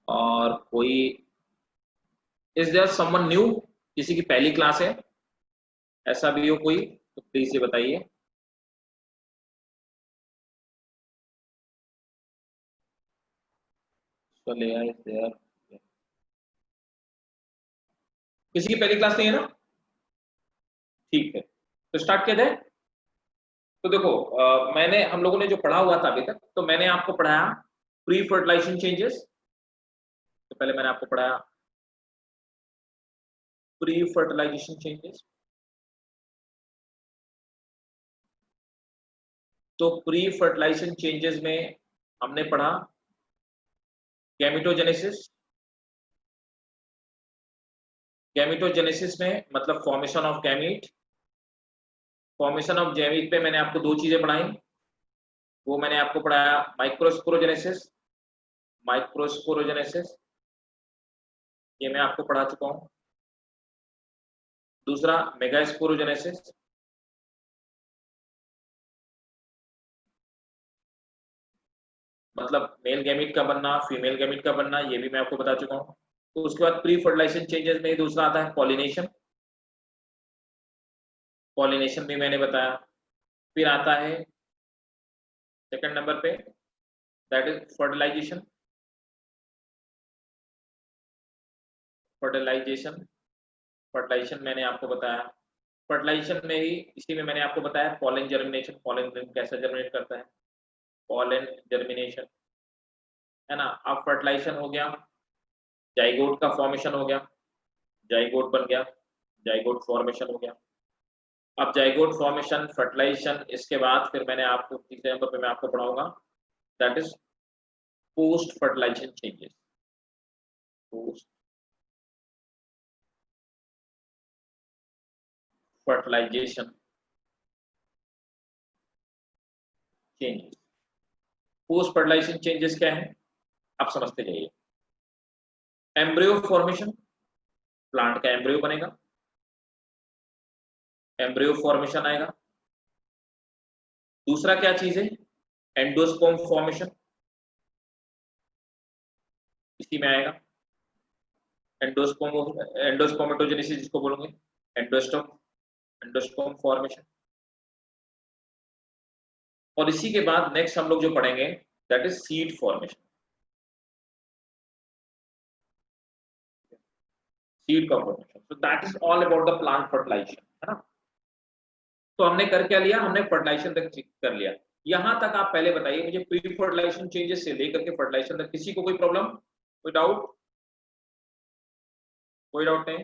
और कोई, is there someone new, किसी की पहली क्लास है, ऐसा भी हो कोई तो प्लीज ये बताइए। Soleha is there, किसी की पहली क्लास नहीं है ना? ठीक है, तो स्टार्ट किया जाए। तो देखो मैंने, हम लोगों ने जो पढ़ा हुआ था अभी तक, तो मैंने आपको पढ़ाया प्री फर्टिलाइजेशन चेंजेस। तो पहले मैंने आपको पढ़ाया प्री फर्टिलाइजेशन चेंजेस। तो प्री फर्टिलाइजेशन चेंजेस में हमने पढ़ा गैमेटोजेनेसिस। गैमेटोजेनेसिस में मतलब formation of gamete. Formation of gamete पे मैंने आपको दो चीजें पढ़ाई। वो मैंने आपको पढ़ाया माइक्रोस्पोरोजेनेसिस। माइक्रोस्पोरोजेनेसिस ये मैं आपको पढ़ा चुका हूं। दूसरा मेगास्पोरोजेनेसिस। मतलब मेल गैमीट का बनना, फीमेल गैमीट का बनना, ये भी मैं आपको बता चुका हूं। तो उसके बाद प्री फर्टिलाइजेशन चेंजेस में दूसरा आता है पॉलिनेशन। पॉलिनेशन भी मैंने बताया। फिर आता है सेकंड नंबर पे, that is fertilisation. Fertilisation fertilisation मैंने आपको बताया। फर्टिलाइजेशन में ही, इसी में मैंने आपको बताया पॉलन जर्मिनेशन। पॉलन कैसे जर्मिनेट करता है, पॉलन जर्मिनेशन, है ना। अब फर्टिलाइजेशन हो गया, जाइगोट का फॉर्मेशन हो गया, जाइगोट बन गया, जाइगोट फॉर्मेशन हो गया। अब जाइगोट फॉर्मेशन, फर्टिलाइजेशन, इसके बाद फिर मैंने आपको तीसरे नंबर पे मैं आपको पढ़ाऊंगा that is post fertilisation changes. Post fertilisation changes. Post fertilisation changes क्या है, आप समझते जाइए। एम्ब्रियो फॉर्मेशन, प्लांट का एम्ब्रियो बनेगा, एम्ब्रियो फॉर्मेशन आएगा। दूसरा क्या चीज है, एंडोस्पर्म फॉर्मेशन, इसी में आएगा। एंडोस्पर्म, एंडोस्पर्मेटोजेनेसिस जिसको बोलोगे, एंडोस्टोम, एंडोस्पर्म फॉर्मेशन। और इसी के बाद नेक्स्ट हम लोग जो पढ़ेंगे that is seed formation. Seed का formation, so that is all about the plant fertilization, है ना। तो हमने कर क्या लिया, हमने फर्टिलाइजेशन तक कर लिया। यहां तक आप पहले बताइए मुझे, प्री फर्टिलाइजेशन चेंजेस से लेकर के फर्टिलाइजेशन तक किसी को कोई प्रॉब्लम, कोई डाउट? कोई डाउट नहीं?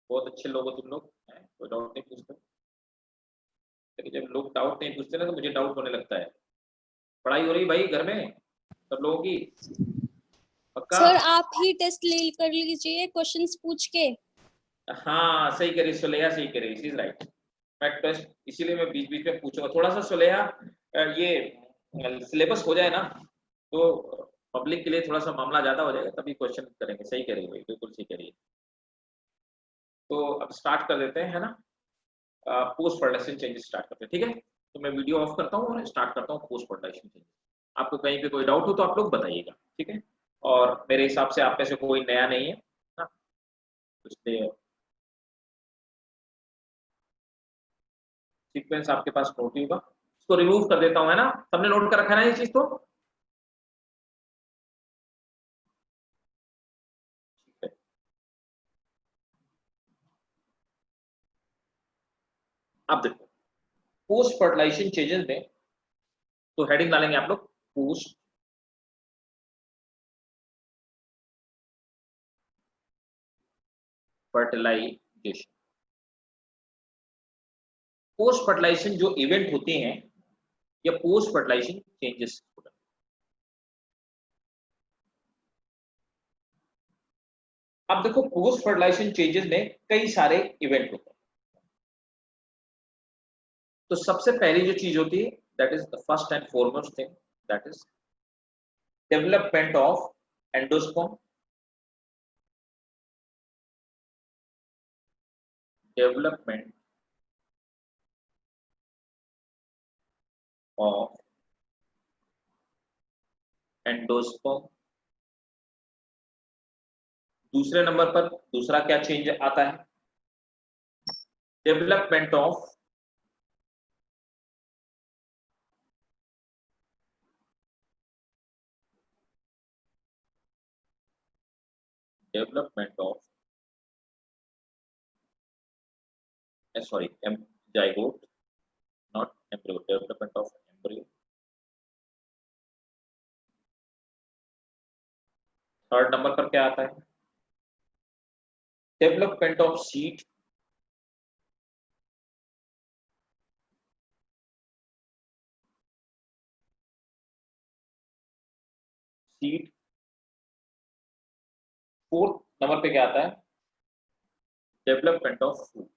बहुत अच्छे लोग हो तुम लोग, कोई डाउट नहीं पूछते। लेकिन जब लोग डाउट नहीं पूछते ना तो मुझे डाउट होने लगता है। पढ़ाई हो रही भाई घर में सब लोगों की, पक्का? सर आप ही टेस्ट ले कर लीजिए क्वेश्चंस पूछ के। हाँ सही करी सुलेहा, सही करी, इज राइट। मैं टेस्ट इसीलिए मैं बीच बीच में पूछूंगा थोड़ा सा सुलेहा, ये सिलेबस हो जाए ना तो पब्लिक के लिए थोड़ा सा मामला ज्यादा हो जाएगा, तभी क्वेश्चन करेंगे। सही करिए भाई, बिल्कुल सही करिए। तो अब स्टार्ट कर देते हैं, है ना। पोस्ट फर्टिलाइजेशन चेंजेस स्टार्ट करते हैं, ठीक है। तो मैं वीडियो ऑफ करता हूँ और स्टार्ट करता हूँ पोस्ट फर्टिलाइजेशन चेंजेस। आपको कहीं पे कोई डाउट हो तो आप लोग बताइएगा, ठीक है। और मेरे हिसाब से आप में से कोई नया नहीं है ना, तो इसलिए सीक्वेंस आपके पास नोट ही होगा। इसको रिमूव कर देता हूँ, है ना। सबने नोट कर रखा है ना ये चीज तो, ठीक है। अब देखो पोस्ट फर्टिलाइजेशन चेंजेस में, तो हेडिंग डालेंगे आप लोग पोस्ट फर्टिलाइजेशन। पोस्ट फर्टिलाइजेशन जो इवेंट होते हैं या पोस्ट फर्टिलाइजेशन चेंजेस, अब देखो पोस्ट फर्टिलाइजेशन चेंजेस में कई सारे इवेंट होते हैं। तो सबसे पहली जो चीज होती है that is the first and foremost thing, that is development of endosperm. Development of endosperm दूसरे नंबर पर दूसरा क्या चेंज आता है? Development of sorry, zygote, not embryo, development of embryo. Third number पर क्या आता है? Development of seed, seed. Fourth number पे क्या आता है? डेवलपमेंट ऑफ फ्रूट,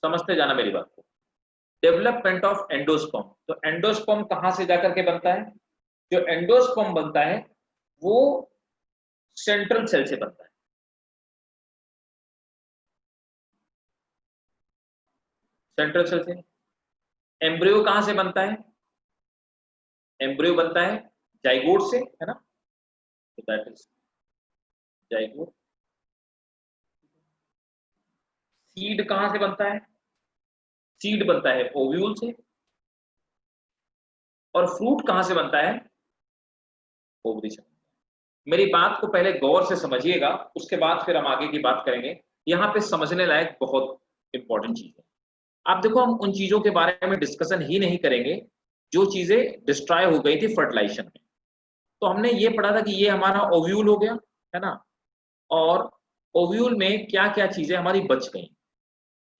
समझते जाना मेरी बात को। डेवलपमेंट ऑफ एंडोस्पर्म, तो एंडोस्पर्म कहां से जाकर के बनता है? जो एंडोस्पर्म बनता है वो सेंट्रल सेल से बनता है। सेंट्रल सेल से। एम्ब्रियो कहां से बनता है? एम्ब्रियो बनता है जाइगोट से, है ना? तो दैट इज जाइगोट। सीड कहां से बनता है? सीड बनता है ओव्यूल से। और फ्रूट कहां से बनता है? ओवरी से। मेरी बात को पहले गौर से समझिएगा, उसके बाद फिर हम आगे की बात करेंगे। यहाँ पे समझने लायक बहुत इंपॉर्टेंट चीज है। आप देखो, हम उन चीजों के बारे में डिस्कशन ही नहीं करेंगे जो चीजें डिस्ट्रॉय हो गई थी फर्टिलाइजेशन में। तो हमने ये पढ़ा था कि ये हमारा ओव्यूल हो गया, है ना? और ओव्यूल में क्या क्या चीजें हमारी बच गई।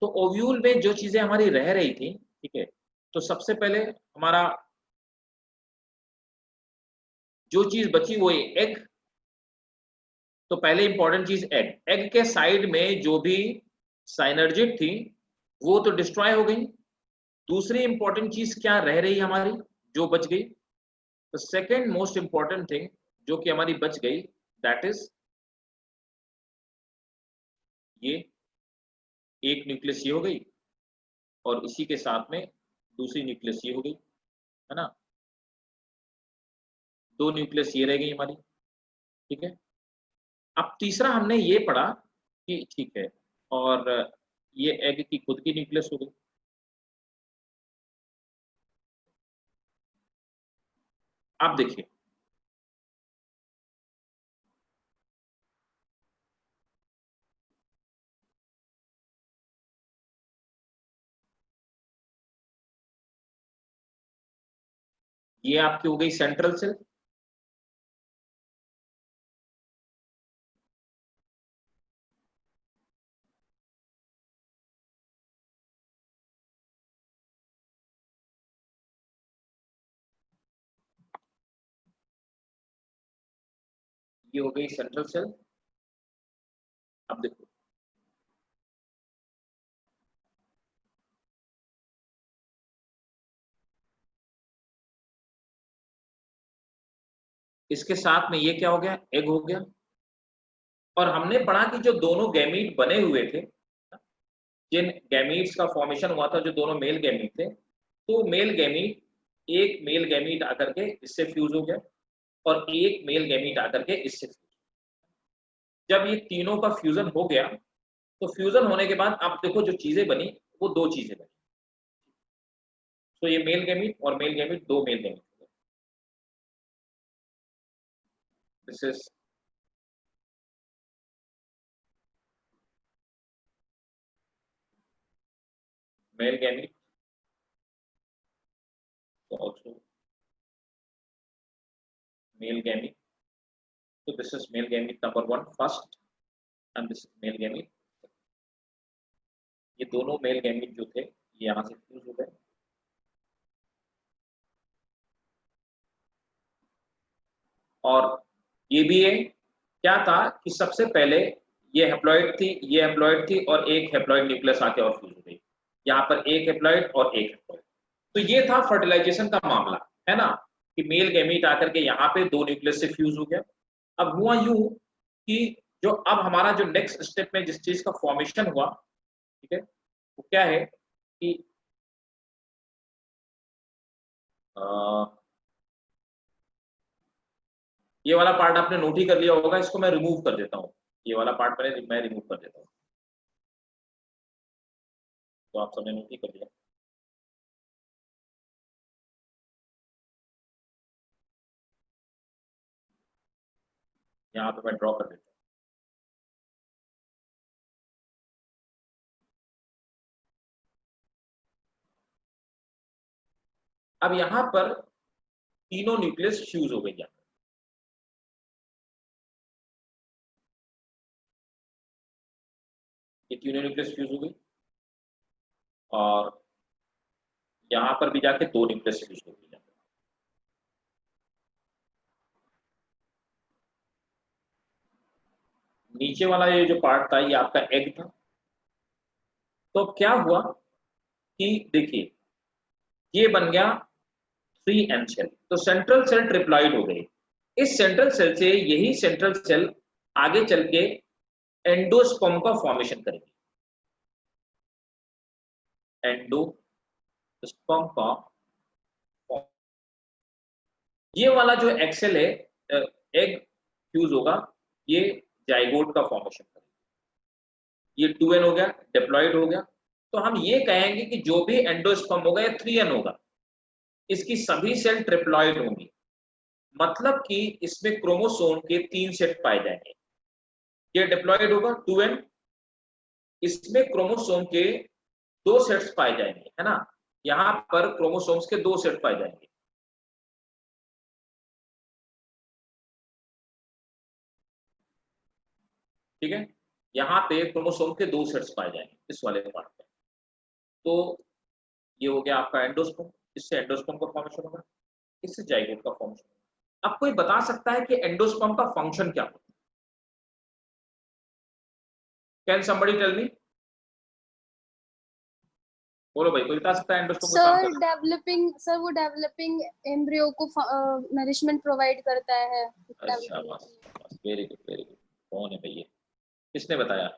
तो ओव्यूल में जो चीजें हमारी रह रही थी, ठीक है, तो सबसे पहले हमारा जो चीज बची वो एग। तो पहले इंपॉर्टेंट चीज एग। एग के साइड में जो भी साइनर्जिड थी वो तो डिस्ट्रॉय हो गई। दूसरी इंपॉर्टेंट चीज क्या रह रही हमारी, जो बच गई? तो सेकेंड मोस्ट इंपॉर्टेंट थिंग जो कि हमारी बच गई, दैट इज ये एक न्यूक्लियस ये हो गई, और इसी के साथ में दूसरी न्यूक्लियस ये हो गई, है ना? दो न्यूक्लियस ये रह गई हमारी, ठीक है। अब तीसरा हमने ये पढ़ा कि ठीक है, और ये एग की खुद की न्यूक्लियस हो गई। आप देखिए, ये आपकी हो गई सेंट्रल सेल। ये हो गई सेंट्रल सेल। अब देखो, इसके साथ में ये क्या हो गया? एग हो गया। और हमने पढ़ा कि जो दोनों गैमीट बने हुए थे, जिन गैमीट्स का फॉर्मेशन हुआ था, जो दोनों मेल गैमीट थे, तो मेल गैमीट, एक मेल गैमीट आकर के इससे फ्यूज हो गया और एक मेल गैमीट आकर के इससे फ्यूज। जब ये तीनों का फ्यूजन हो गया, तो फ्यूजन होने के बाद आप देखो जो चीजें बनी वो दो चीजें बनी। तो ये मेल गैमीट और मेल गैमीट, दो male gamete. This is male gamete, also male gamete. So this is male gamete number 1 first, and this is male gamete. ये दोनों मेल गैमीट जो थे ये यहाँ से फ्यूज हो गए। और ये भी है, क्या था कि सबसे पहले ये हैप्लॉइड थी, ये हैप्लॉइड थी, और एक हैप्लॉइड न्यूक्लियस आके और फ्यूज हो गई। यहाँ पर एक हैप्लॉइड और एक हैप्लॉइड। तो ये था फर्टिलाइजेशन का मामला, है ना? कि मेल गैमीट आकर के यहाँ पे दो न्यूक्लियस से फ्यूज हो गया। अब हुआ यूं कि जो अब हमारा जो नेक्स्ट स्टेप में जिस चीज का फॉर्मेशन हुआ, ठीक है, वो क्या है कि ये वाला पार्ट आपने नोट ही कर लिया होगा, इसको मैं रिमूव कर देता हूँ, ये वाला पार्ट मैं रिमूव कर देता हूँ, तो आप सबने नोट ही कर लिया। यहाँ पे मैं ड्रॉ कर देता हूँ। अब यहाँ पर तीनों न्यूक्लियस फ्यूज हो गई, ये तीनों न्यूक्लियस फ्यूज हो गई, और यहाँ पर भी जाके दो न्यूक्लियस फ्यूज हो गई। नीचे वाला ये जो पार्ट था ये आपका एग था। तो क्या हुआ कि देखिए ये बन गया 3n सेल, तो सेंट्रल सेल ट्रिप्लॉइड हो गई। इस सेंट्रल सेल से यही सेंट्रल सेल आगे चल के एंडोस्पर्म का फॉर्मेशन करेगी, एंडोस्पर्म का। ये वाला जो एक्सेल है, एग फ्यूज होगा, ये जाइगोट का फॉर्मेशन करेगा, ये 2n हो गया, डिप्लॉइड हो गया। तो हम ये कहेंगे कि जो भी एंडोस्पर्म होगा ये 3n होगा, इसकी सभी सेल ट्रिप्लॉइड होंगी, मतलब कि इसमें क्रोमोसोम के 3 सेट पाए जाएंगे। ये डिप्लॉइड होगा 2n, इसमें क्रोमोसोम के 2 सेट्स पाए जाएंगे, है ना, यहाँ पर क्रोमोसोम्स के 2 सेट पाए जाएंगे। ठीक है, यहाँ पे क्रोमोसोम के 2 सेट्स पाए जाएंगे इस वाले पार्ट में। तो ये हो गया आपका एंडोस्पर्म, इससे एंडोस्पर्म का फॉर्मेशन होगा, इससे जाइगोट का फॉर्मेशन होगा। अब कोई बता सकता है कि एंडोस्पर्म का फंक्शन क्या होता है? Can somebody tell me? बोलो भाई, कोई बता सकता है एंडोस्पर्म का काम सर वो डेवलपिंग एम्ब्रियो को नरिशमेंट प्रोवाइड करता है। अच्छा, बस वेरी गुड वेरी गुड। कौन है भैया, किसने बताया?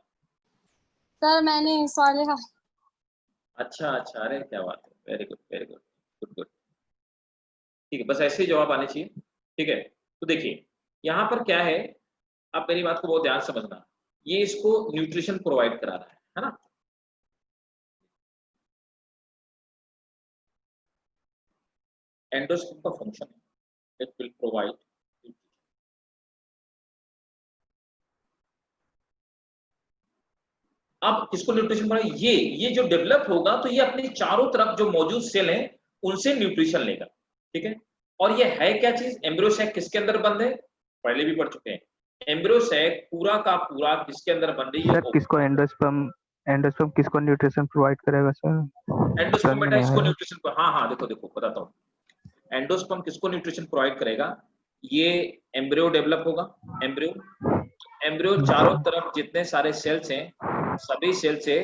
सर मैंने सालेहा। अच्छा अच्छा, अरे क्या बात है, very good very good, good good. ठीक है, बस ऐसे ही जवाब आने चाहिए। ठीक है, तो देखिए यहाँ पर क्या है, आप मेरी बात को बहुत ध्यान से समझना, ये इसको न्यूट्रिशन प्रोवाइड करा रहा है ना। एंडोस्पर्म का फंक्शन है, इट विल प्रोवाइड। अब किसको न्यूट्रिशन प्रोवाइड, ये जो डेवलप होगा तो ये अपनी चारों तरफ जो मौजूद सेल हैं उनसे न्यूट्रिशन लेगा। ठीक है, और ये है क्या चीज, एम्ब्रियो सैक किसके अंदर बंद है, पहले भी पढ़ चुके हैं। एम्ब्रियो सैक पूरा का पूरा किसके अंदर बंद है, ये सर किसको एंडोस्पर्म किसको न्यूट्रिशन प्रोवाइड करेगा सर? एंडोस्पर्म में बेटा नहीं इसको आया। न्यूट्रिशन, हाँ हाँ देखो देखो बताता हूँ, एंडोस्पर्म किसको न्यूट्रिशन प्रोवाइड करेगा, ये एम्ब्रियो डेवलप होगा, एम्ब्रियो चारों तरफ जितने सारे सेल्स हैं सभी सेल से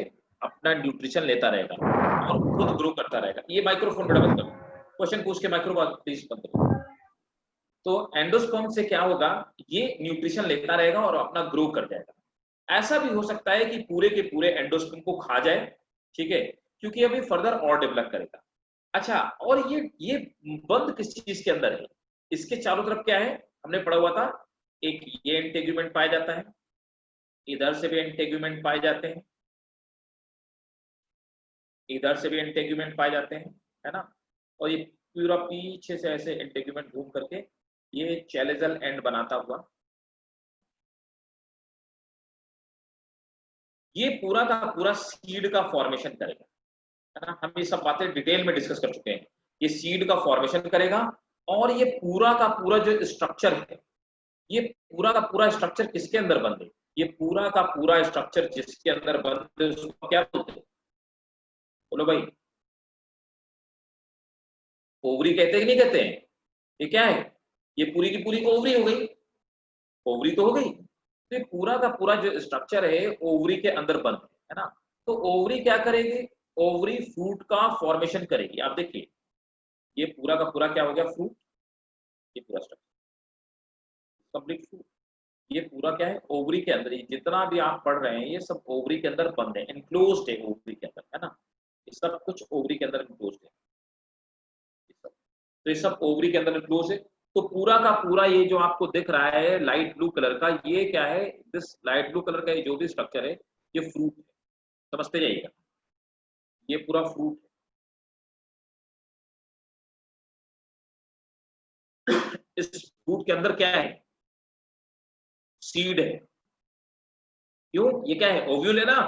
अपना न्यूट्रिशन लेता रहेगा और खुद ग्रो करता रहेगा। ये माइक्रोफोन बड़ा बंद करो, क्वेश्चन पूछ के माइक्रोफोन प्लीज बंद करो। तो एंडोस्पर्म से क्या होगा, ये न्यूट्रिशन लेता रहेगा और अपना ग्रो कर जाएगा। ऐसा भी हो सकता है कि पूरे के पूरे एंडोस्पर्म को खा जाए, ठीक है, क्योंकि अभी फर्दर और डेवलप करेगा। अच्छा, और ये बंद किस चीज के अंदर है, इसके चारों तरफ क्या है, हमने पढ़ा हुआ था, एक ये इंटेग्यूमेंट पाया जाता है, इधर से भी इंटेग्यूमेंट पाए जाते हैं, इधर से भी इंटेग्यूमेंट पाए जाते हैं, है ना, और ये पूरा पीछे से ऐसे इंटेग्यूमेंट घूम करके ये चैलेजल एंड बनाता हुआ ये पूरा का पूरा सीड का फॉर्मेशन करेगा, है ना। हम ये सब बातें डिटेल में डिस्कस कर चुके हैं। ये सीड का फॉर्मेशन करेगा और ये पूरा का पूरा जो स्ट्रक्चर है, ये पूरा का पूरा स्ट्रक्चर किसके अंदर बंद है, ये पूरा का पूरा स्ट्रक्चर जिसके अंदर बंद है उसको क्या बोलते हैं, बोलो भाई। ओवरी कहते हैं कि नहीं कहते हैं, ये क्या है, ये पूरी की पूरी ओवरी हो गई, ओवरी तो हो गई। तो ये पूरा का पूरा जो स्ट्रक्चर है ओवरी के अंदर बंद है ना। तो ओवरी क्या करेगी, ओवरी फ्रूट का फॉर्मेशन करेगी। आप देखिए ये पूरा का पूरा क्या हो गया, फ्रूट, ये पूरा स्ट्रक्चर कंप्लीट फ्रूट, ये पूरा क्या है ओवरी के अंदर, ये जितना भी आप पढ़ रहे हैं ये सब ओवरी के अंदर बंद है, इनक्लोज्ड है ओवरी के अंदर, है ना, ये सब कुछ ओवरी के अंदर इनक्लोज्ड है। तो ये सब ओवरी के अंदर क्लोज है। तो पूरा का पूरा ये जो आपको दिख रहा है लाइट ब्लू कलर का, ये क्या है, दिस लाइट ब्लू कलर का ये जो भी स्ट्रक्चर है ये फ्रूट है, समझते जाइएगा, ये पूरा फ्रूट है। इस फ्रूट के अंदर क्या है, सीड है। क्यों, ये क्या है, ओव्यूल है ना,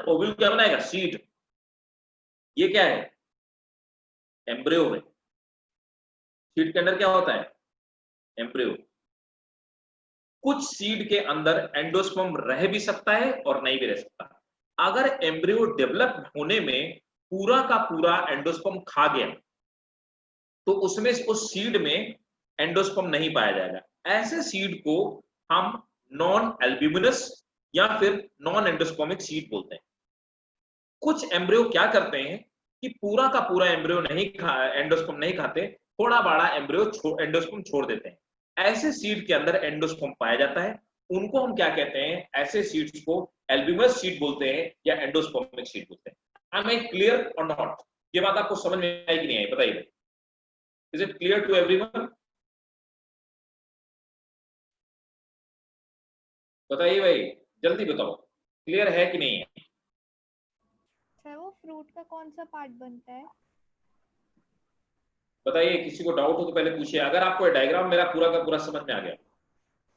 ओव्यूल क्या बनाएगा, सीड। ये क्या है, एम्ब्रियो है। सीड के अंदर क्या होता है, एम्ब्रियो। कुछ सीड के अंदर एंडोस्पर्म रह भी सकता है और नहीं भी रह सकता। अगर एम्ब्रियो डेवलप होने में पूरा का पूरा एंडोस्पर्म खा गया तो उसमें उस सीड में एंडोस्पर्म नहीं पाया जाएगा। ऐसे सीड को हम नॉन एल्ब्यूमिनस या फिर नॉन एंडोस्पर्मिक सीड बोलते हैं। कुछ एम्ब्रियो क्या करते हैं कि पूरा का पूरा एम्ब्रियो एंडोस्पर्म नहीं खाते, थोड़ा बड़ा एम्ब्रियो एंडोस्पर्म छोड़ देते हैं। ऐसे सीड के अंदर एंडोस्पर्म पाया जाता है, उनको हम क्या कहते हैं, ऐसे सीड्स को एल्ब्यूमिनस सीड बोलते हैं या एंडोस्पर्मिक सीड बोलते हैं। आई एम क्लियर और नॉट, ये बात आपको समझ में आई कि नहीं आई, बताइए। Is it clear to everyone? बताइए भाई, जल्दी बताओ, क्लियर है कि नहीं है? सर वो फ्रूट का कौन सा पार्ट बनता है? बताइए, किसी को डाउट हो तो पहले पूछिए। अगर आपको डायग्राम मेरा पूरा का पूरा समझ में आ गया।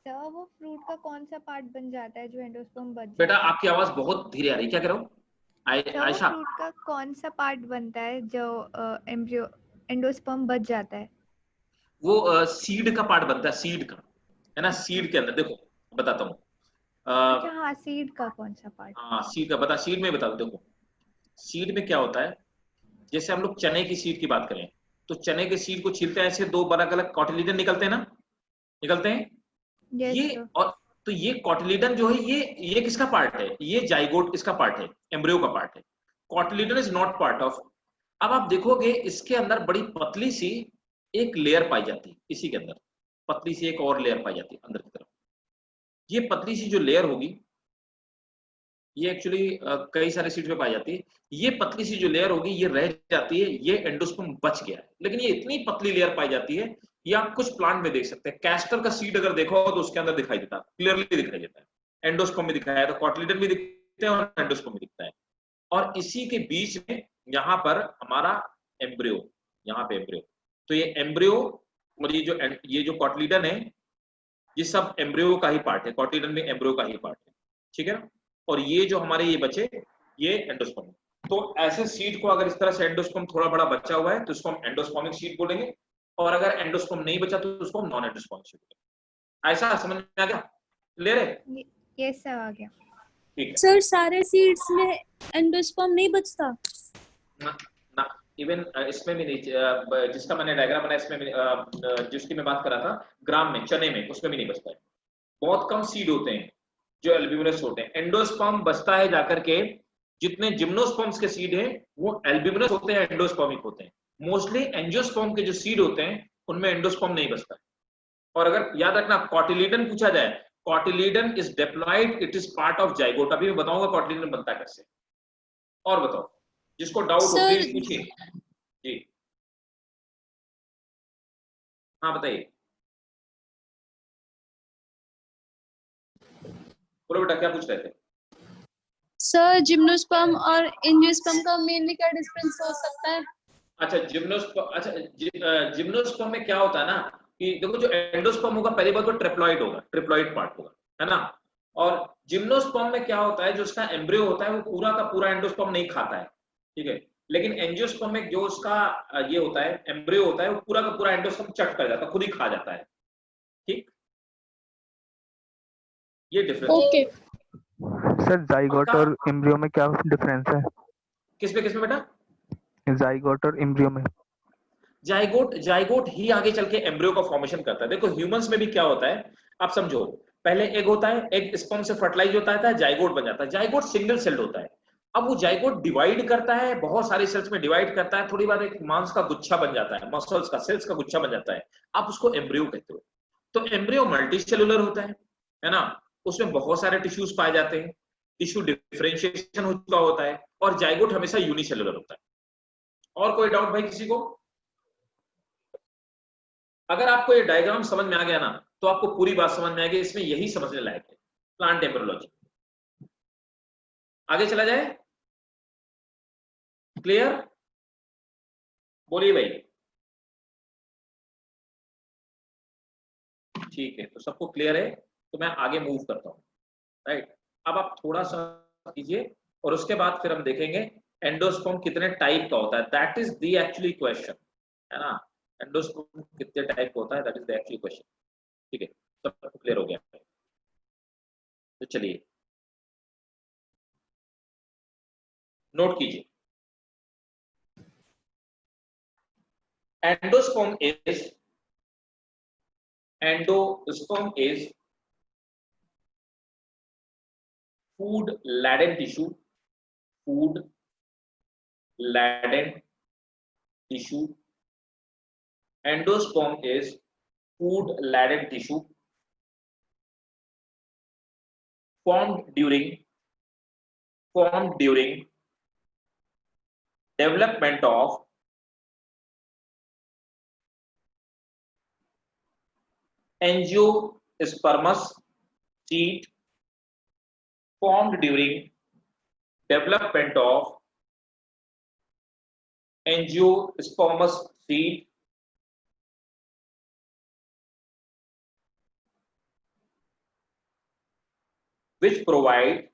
सर वो फ्रूट का कौन सा पार्ट बन जाता है जो एंडोस्पर्म बच बेटा जाता है? आपकी आवाज बहुत धीरे आ रही है, क्या करो सर वो आयशा? फ्रूट का कौन सा पार्ट बनता है जो एम्ब्रियो एंडोस्पर्म बच जाता है? वो सीड का पार्ट बनता है, सीड का, है ना। सीड के अंदर देखो बताता हूँ। अच्छा हाँ, सीड का कौन सा पार्ट? हाँ सीड का बता, सीड में बता दो। देखो सीड में क्या होता है, जैसे हम लोग चने की सीड की बात करें तो चने के सीड को छीलते हैं, ऐसे दो अलग अलग कॉटिलिडन निकलते हैं ना, निकलते हैं। यस ये सर। और तो ये कॉटिलिडन जो है ये किसका पार्ट है, ये जाइगोट इसका पार्ट है, एम्ब्रियो का पार्ट है। Cotyledon is not part of. अब आप देखोगे इसके अंदर बड़ी पतली सी एक लेयर पाई जाती है, इसी के अंदर पतली सी एक और लेयर पाई जाती है अंदर की तरफ। ये पतली सी जो लेयर होगी ये एक्चुअली कई सारे सीड में पाई जाती है। ये पतली सी जो लेयर होगी ये रह जाती है, ये एंडोस्पर्म बच गया है, लेकिन ये इतनी पतली लेयर पाई जाती है, ये आप कुछ प्लांट में देख सकते हैं। कैस्टर का सीड अगर देखो तो उसके अंदर दिखाई देता है, क्लियरली दिखाई देता है, एंडोस्पर्म में दिखाया है, तो कॉटिलिडन भी दिखते हैं और एंडोस्पर्म भी दिखता है। और इसी के बीच में यहाँ पर हमारा एम्ब्रियो, यहाँ पे एम्ब्रियो, तो ये एम्ब्रियो और ये जो कॉटिलिडन है ये सब एम्ब्रियो का ही पार्ट है, कॉटिलिडन में एम्ब्रियो का ही पार्ट है, ठीक है ना। और ये जो हमारे ये बचे ये एंडोस्पर्म। तो ऐसे सीड को अगर इस तरह से एंडोस्पर्म थोड़ा बड़ा बचा हुआ है तो इसको हम एंडोस्पर्मिक सीड बोलेंगे, और अगर एंडोस्पर्म नहीं बचा तो उसको हम नॉन एंडोस्पर्मिक सीड बोलेंगे। ऐसा समझ में आ गया, क्लियर है? यस सर, आ गया। ठीक है सर सारे सीड्स में एंडोस्पर्म नहीं बचता ना, ना इवन इसमें भी नहीं, जिसका मैंने डायग्राम बनाया इसमें भी, जिसकी मैं बात कर रहा था ग्राम में, चने में, उसमें भी नहीं बचता है। बहुत कम सीड होते हैं जो एल्ब्यूमिनस होते हैं। एंडोस्पर्म बचता है जाकर के, जितने जिम्नोस्पर्म्स के सीड हैं वो एल्ब्यूमिनस होते हैं, एंडोस्पर्मिक होते हैं। मोस्टली एंजियोस्पर्म के जो सीड होते हैं उनमें एंडोस्पर्म नहीं बचता है। और अगर याद रखना कॉटिलिडन पूछा जाए, cotyledon is diploid, it is part of zygote. अभी मैं बताऊंगा कॉटिलिडन बनता कैसे। और बताओ, जिसको डाउट हो सर प्लीज पूछिए जी। हाँ बताइए, बोलो बेटा क्या पूछ रहे थे? सर जिम्नोस्पर्म और एंजियोस्पर्म का मेनली क्या डिफरेंस हो सकता है? अच्छा जिम्नोस्पर्म में क्या होता है ना कि देखो जो एंडोस्पर्म होगा पहली बात तो ट्रिप्लॉइड होगा, ट्रिप्लॉइड पार्ट होगा, है ना। और जिम्नोस्पर्म में क्या होता है, जो उसका एम्ब्रियो होता है वो पूरा का पूरा एंडोस्पर्म नहीं खाता है, ठीक है। लेकिन एंजियोस्पर्म में जो उसका ये होता है एम्ब्रियो होता है वो पूरा का पूरा एंडोस्पर्म चट कर जाता है, खुद ही खा जाता है, ठीक। ये डिफरेंस ओके सर जाइगोट और एम्ब्रियो में क्या डिफरेंस है? किसमें बेटा? जाइगोट और एम्ब्रियो में? जाइगोट ही आगे चल के एम्ब्रियो का फॉर्मेशन करता है। देखो ह्यूमंस में भी क्या होता है, आप समझो, पहले एग होता है, एग स्पर्म से फर्टिलाइज होता है, जाइगोट बन जाता है। जाइगोट सिंगल सेल्ड होता है। अब वो जाइगोट डिवाइड करता है, बहुत सारे सेल्स में डिवाइड करता है, थोड़ी बार एक मांस का गुच्छा बन जाता है, मसल्स का, सेल्स का गुच्छा बन जाता है, आप उसको एम्ब्रियो कहते हो। तो एम्ब्रियो मल्टी सेलुलर होता है ना, उसमें बहुत सारे टिश्यूज पाए जाते हैं, टिश्यू डिफरेंशिएशन हो चुका होता है, और जाइगोट हमेशा यूनिसेलुलर होता है। और कोई डाउट भाई किसी को? अगर आपको ये डायग्राम समझ में आ गया ना तो आपको पूरी बात समझ में आ गई, इसमें यही समझने लायक है प्लांट एम्ब्रियोलॉजी। आगे चला जाए, क्लियर? बोलिए भाई। ठीक है, तो सबको क्लियर है, तो मैं आगे मूव करता हूं, राइट। अब आप थोड़ा सा कीजिए और उसके बाद फिर हम देखेंगे एंडोस्पर्म कितने टाइप का होता है, that is the actually question, है ना। एंडोस्पर्म कितने टाइप का होता है, that is the actually question. ठीक है, सबको क्लियर हो गया, तो चलिए नोट कीजिए। Endosperm is food laden tissue, food laden tissue. Endosperm is food laden tissue formed during development of angiospermous seed, formed during development of angiospermous seed, which provide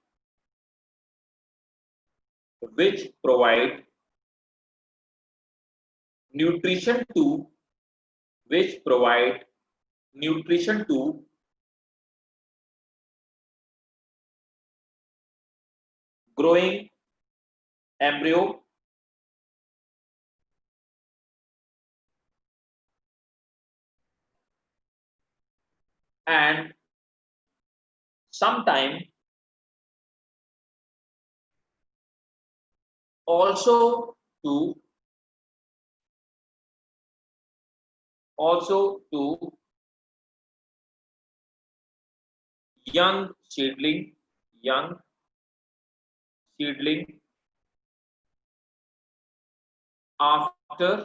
nutrition to growing embryo and sometime also to young seedling after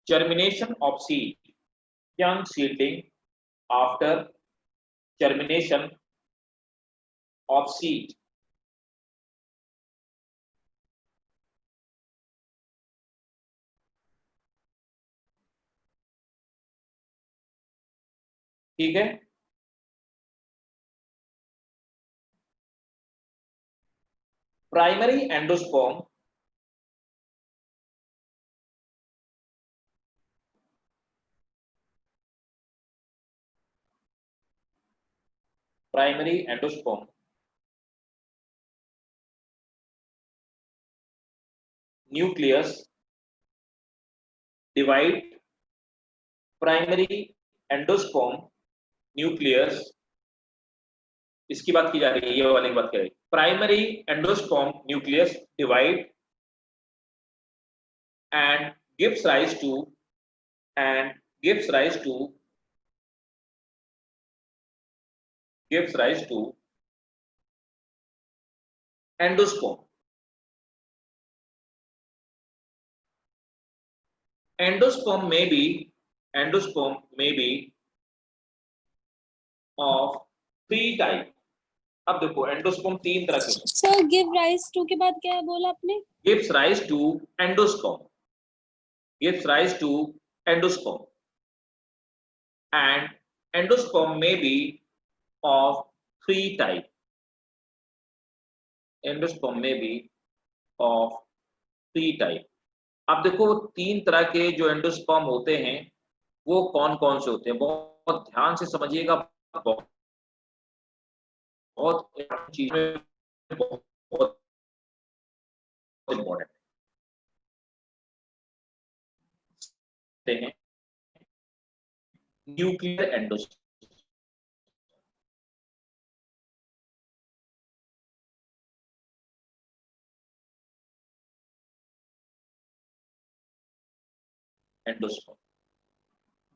germination of seed, young seedling after germination of seed. ठीक है, primary endosperm nucleus divide primary endosperm nucleus, इसकी बात की जा रही है, ये वाली बात कर रही है। Primary endosperm nucleus divide and gives rise to endosperm. Endosperm may be of three type. अब देखो एंडोस्पर्म तीन तरह के होते हैं। सर गिव राइज टू के बाद क्या बोला आपने? gives rise to endosperm, and endosperm may be of three type. अब देखो तीन तरह के जो एंडोस्पर्म होते हैं वो कौन कौन से होते हैं, बहुत ध्यान से समझिएगा, बहुत चीज में बहुत इंपॉर्टेंट है। न्यूक्लियर एंडोस्पर्म,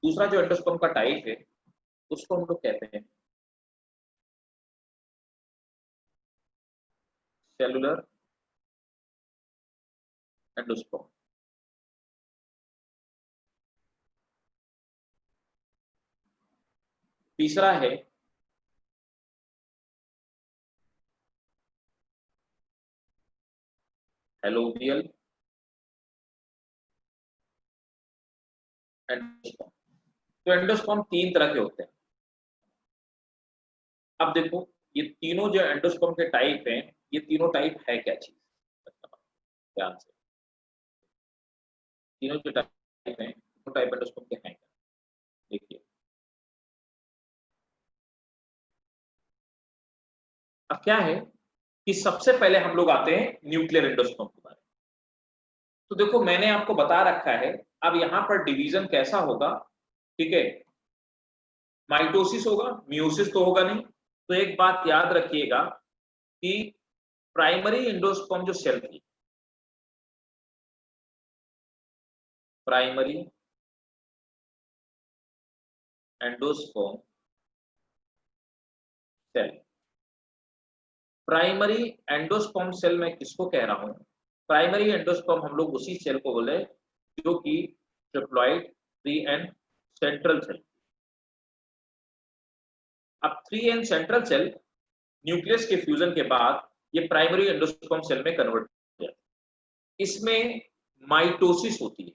दूसरा जो एंडोस्पर्म का टाइप है उसको हम लोग कहते हैं सेलुलर एंडोस्पर्म। तीसरा है एलोवियल एंडोस्पर्म। तो एंडोस्पर्म 3 तरह के होते हैं। अब देखो ये तीनों जो एंडोस्पर्म के टाइप हैं, ये तीनों टाइप है क्या चीज, ध्यान से। तीनों जो टाइप हैं, तीनों टाइप एंडोस्पर्म के हैं क्या, देखिए। अब क्या है कि सबसे पहले हम लोग आते हैं न्यूक्लियर एंडोस्पर्म के बारे में। तो देखो मैंने आपको बता रखा है, अब यहां पर डिवीजन कैसा होगा, ठीक है। माइटोसिस होगा, मियोसिस तो होगा नहीं। तो एक बात याद रखिएगा कि प्राइमरी एंडोस्पर्म जो सेल थी, primary endosperm cell, primary endosperm cell मैं किसको कह रहा हूं, प्राइमरी एंडोस्पर्म हम लोग उसी सेल को बोले जो कि ट्रिप्लॉइड 3n सेंट्रल सेल। अब 3n सेंट्रल सेल न्यूक्लियस के फ्यूजन के बाद ये प्राइमरी एंडोस्पर्म सेल में कन्वर्ट हो जाता है। इसमें माइटोसिस होती है।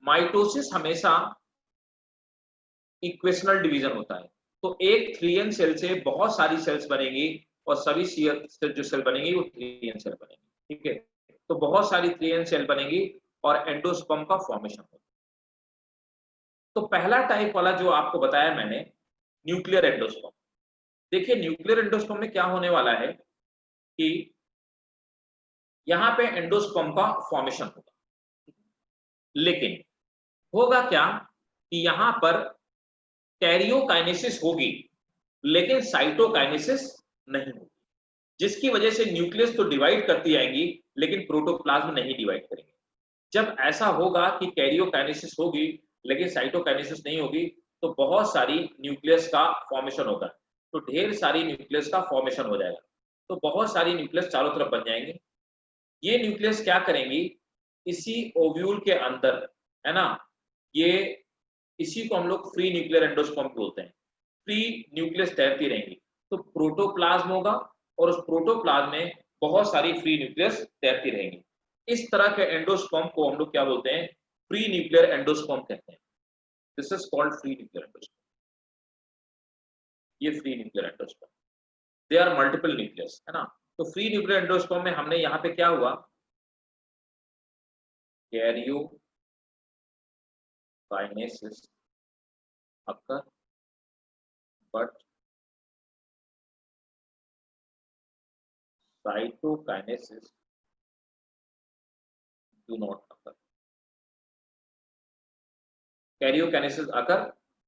माइटोसिस हमेशा इक्वेशनल डिवीजन होता है। तो एक 3n सेल से बहुत सारी सेल्स बनेगी और सभी जो सेल बनेगी वो 3n सेल बनेगी, ठीक है। तो बहुत सारी 3n सेल बनेगी और एंडोस्पर्म का फॉर्मेशन होगा। तो पहला टाइप वाला जो आपको बताया मैंने, न्यूक्लियर एंडोस्पर्म। देखिए न्यूक्लियर एंडोस्पर्म में क्या होने वाला है कि यहां पे एंडोस्पर्म का फॉर्मेशन होगा, लेकिन होगा क्या कि यहां पर कैरियोकाइनेसिस होगी लेकिन साइटोकाइनेसिस नहीं होगी, जिसकी वजह से न्यूक्लियस तो डिवाइड करती आएंगी लेकिन प्रोटोप्लाज्म नहीं डिवाइड करेंगे। जब ऐसा होगा कि कैरियोकाइनेसिस होगी लेकिन साइटोकाइनेसिस नहीं होगी, तो बहुत सारी न्यूक्लियस का फॉर्मेशन होगा। तो ढेर सारी न्यूक्लियस का फॉर्मेशन हो जाएगा। तो बहुत सारी न्यूक्लियस चारों तरफ बन जाएंगे। ये न्यूक्लियस क्या करेंगी, इसी ओव्यूल के अंदर, है ना, ये इसी को हम लोग फ्री न्यूक्लियर एंडोस्पर्म बोलते हैं। फ्री न्यूक्लियस तैरती रहेंगी। तो प्रोटोप्लाज्म होगा और उस प्रोटोप्लाज्म में बहुत सारी फ्री न्यूक्लियस तैरती रहेंगी। इस तरह के एंडोस्पर्म को हम लोग क्या बोलते हैं, फ्री न्यूक्लियर एंडोस्पर्म कहते हैं। This is called free nuclear endosperm. ये free nuclear endosperm, they are multiple nucleus, है ना। तो फ्री न्यूक्लियर एंडोस्पर्म में हमने यहाँ पे क्या हुआ, karyokinesis occur but cytokinesis do not occur. Karyokinesis occur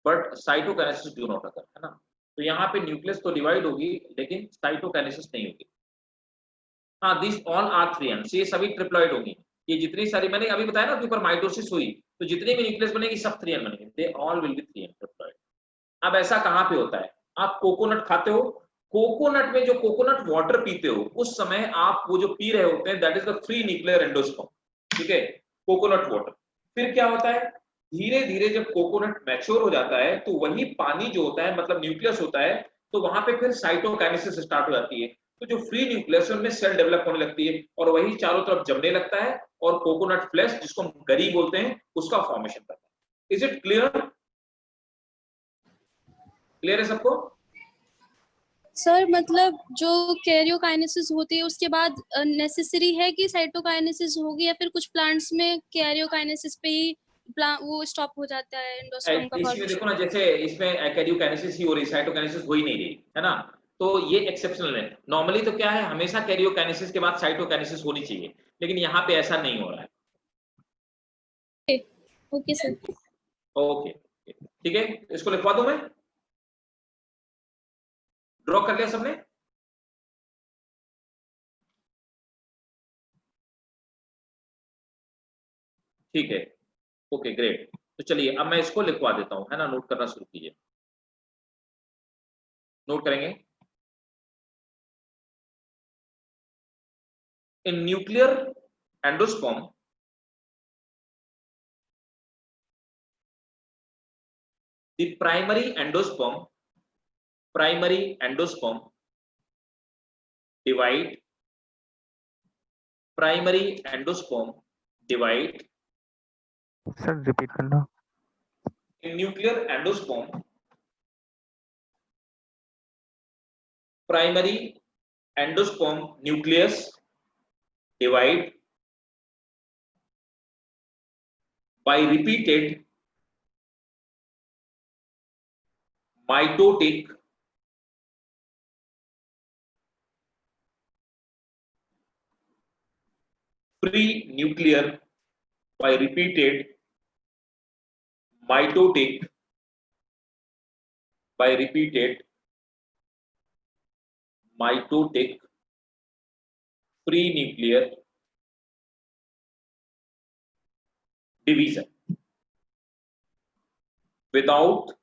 but cytokinesis do not occur, है ना। तो यहाँ पे न्यूक्लियस तो डिवाइड होगी लेकिन साइटोकाइनेसिस नहीं होगी। हाँ, दिस ऑल आर 3n, ये सभी ट्रिप्लॉइड होंगी। ये जितनी सारी मैंने अभी बताया ना कि ऊपर माइटोसिस हुई तो जितनी भी न्यूक्लियस बनेगी सब 3n बनेंगे, they all will be 3n triploid. अब ऐसा कहां पे होता है, आप कोकोनट खाते हो, कोकोनट में जो कोकोनट वाटर पीते हो उस समय आप वो जो पी रहे होते हैं that is the free nuclear endosperm, ठीक है, कोकोनट वाटर। फिर क्या होता है, धीरे धीरे जब कोकोनट मैच्योर हो जाता है तो वही पानी जो होता है मतलब न्यूक्लियस होता है, तो वहां पे फिर साइटोकाइनेसिस स्टार्ट हो जाती है। तो जो फ्री न्यूक्लियस है उनमें सेल डेवलप होने लगती है और वही चारों तरफ जमने लगता है और कोकोनट फ्लैश जिसको हम गरी बोलते हैं उसका फॉर्मेशन करता है। इज इट क्लियर, क्लियर है सबको? सर मतलब जो कैरियोकाइनेसिस होती है उसके बाद नेसेसरी है कि साइटोकाइनेसिस होगी, या फिर कुछ प्लांट्स में कैरियोकाइनेसिस पे ही वो स्टॉप हो जाता है एंडोस्पर्म का इसमें देखो फॉर्मेशन? ना, जैसे इसमें कैरियोकाइनेसिस ही हो रही, साइटोकाइनेसिस हो ही नहीं रही, है ना। तो ये एक्सेप्शनल है। नॉर्मली तो क्या है, हमेशा कैरियोकाइनेसिस के बाद साइटोकाइनेसिस होनी चाहिए, लेकिन यहाँ पे ऐसा नहीं हो रहा है। Okay sir. ओके, ठीक है, इसको लिखवा दूं मैं, ड्रॉ कर लिया सबने? ठीक है, ओके ग्रेट। तो चलिए अब मैं इसको लिखवा देता हूं, है ना, नोट करना शुरू कीजिए। नोट करेंगे, in nuclear endosperm the primary endosperm divide सर रिपीट करना। in nuclear endosperm primary endosperm nucleus divide by repeated mitotic pre-nuclear by repeated mitotic pre-nuclear division without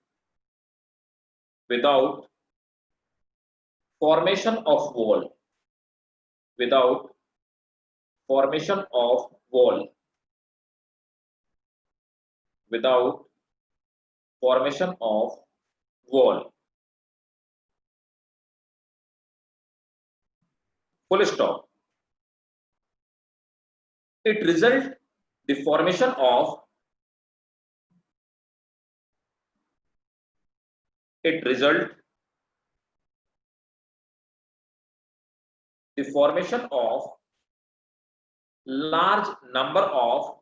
formation of wall, without formation of wall. Full stop. It results the formation of large number of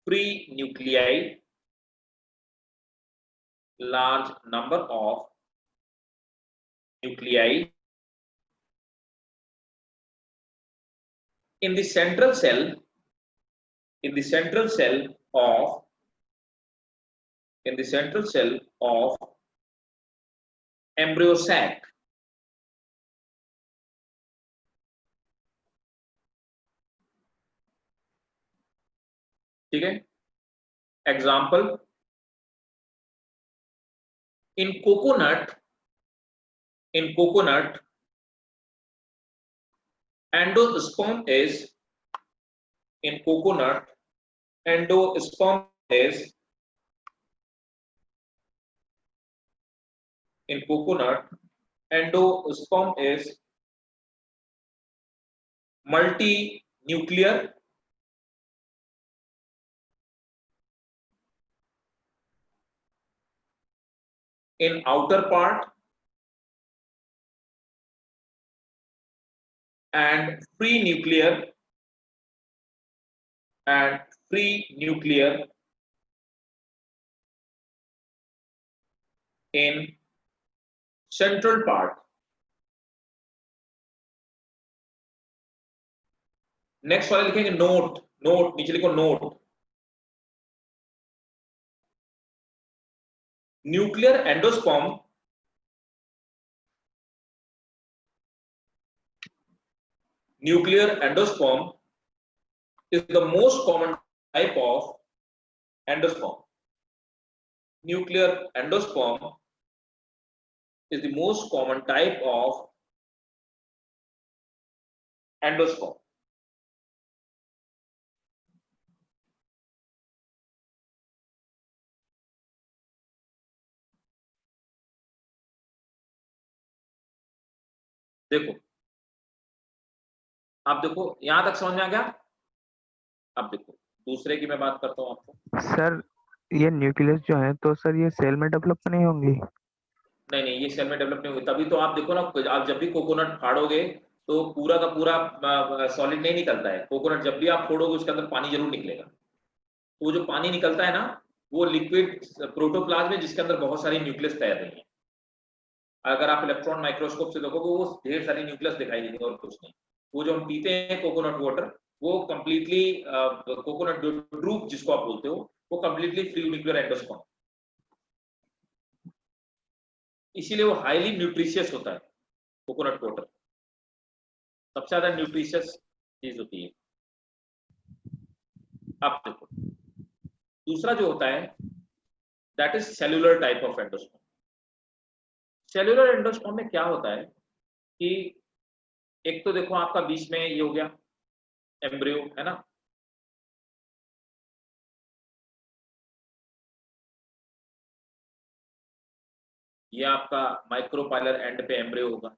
free nuclei, in the central cell of embryo sac. ठीक है, example, in coconut endosperm is multinuclear in outer part and free nuclear in central part. Next वाले लिखेंगे note, नीचे लिखो note. Nuclear endosperm is the most common type of endosperm. Nuclear endosperm is the most common type of endosperm. देखो, आप देखो यहां तक समझ में आ गया। अब देखो दूसरे की मैं बात करता हूं आपको। सर ये न्यूक्लियस जो है तो सर ये सेल में डेवलप नहीं होंगी? नहीं, ये सेल में डेवलप नहीं होगी। तभी तो आप देखो ना, आप जब भी कोकोनट फाड़ोगे तो पूरा का पूरा सॉलिड नहीं निकलता है। कोकोनट जब भी आप फोड़ोगे उसके अंदर पानी जरूर निकलेगा। तो वो जो पानी निकलता है ना, वो लिक्विड प्रोटोप्लाज्म है जिसके अंदर बहुत सारी न्यूक्लियस तैयार नहीं है। अगर आप इलेक्ट्रॉन माइक्रोस्कोप से देखोगे वो ढेर सारी न्यूक्लियस दिखाई देंगे और कुछ नहीं। वो जो हम पीते हैं कोकोनट वाटर, वो कंप्लीटली कोकोनट ड्रूप जिसको आप बोलते हो, वो कंप्लीटली फ्री न्यूक्लियर एंडोस्पर्म, इसीलिए वो हाईली न्यूट्रिशियस होता है। कोकोनट वाटर सबसे ज्यादा न्यूट्रिशियस चीज होती है। अब देखो दूसरा जो होता है that is cellular type of endosperm. Cellular endosperm में क्या होता है कि एक तो देखो आपका बीच में ये हो गया एम्ब्रियो, है ना, ये आपका माइक्रोपाइलर एंड पे एम्ब्रियो होगा,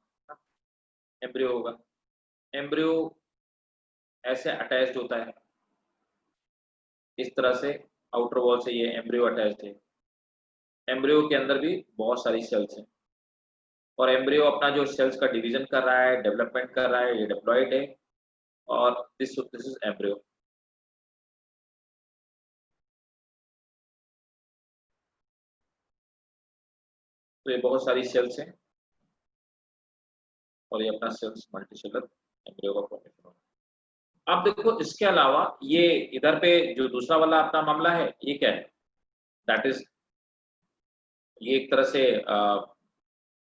एम्ब्रियो होगा। एम्ब्रियो ऐसे अटैच्ड होता है इस तरह से, आउटर वॉल से ये एम्ब्रियो अटैच्ड है। एम्ब्रियो के अंदर भी बहुत सारी सेल्स हैं और एम्ब्रियो अपना जो सेल्स का डिवीजन कर रहा है, डेवलपमेंट कर रहा है, ये डिप्लॉयड है और दिस इज एम्ब्रियो। तो ये बहुत सारी सेल्स हैं और ये अपना सेल्स मल्टीसेलर एम्ब्रियो का फॉर्मेशन होगा। अब देखो इसके अलावा ये इधर पे जो दूसरा वाला अपना मामला है ये क्या है, दैट इज ये एक तरह से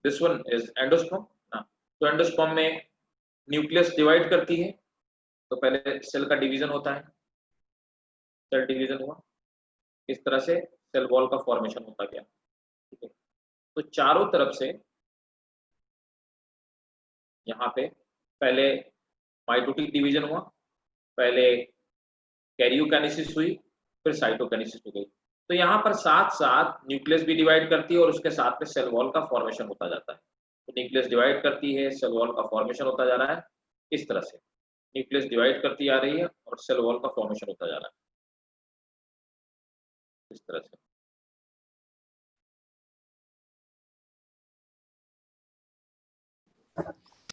दिस वन इज एंडोस्पर्म ना। तो एंडोस्पर्म में न्यूक्लियस डिवाइड करती है, तो पहले सेल का डिवीजन होता है, सेल डिवीजन हुआ, इस तरह से सेल वॉल का फॉर्मेशन होता गया, ठीक है। तो चारों तरफ से यहाँ पे पहले माइटोटिक डिवीजन हुआ, पहले कैरियोकाइनेसिस हुई, फिर साइटोकाइनेसिस हो गई। तो यहाँ पर साथ साथ न्यूक्लियस भी डिवाइड करती है और उसके साथ में सेल वॉल का फॉर्मेशन होता जाता है। तो न्यूक्लियस डिवाइड करती है, सेल वॉल का फॉर्मेशन होता जा रहा है, इस तरह से न्यूक्लियस डिवाइड करती आ रही है और सेल वॉल का फॉर्मेशन होता जा रहा है, इस तरह से।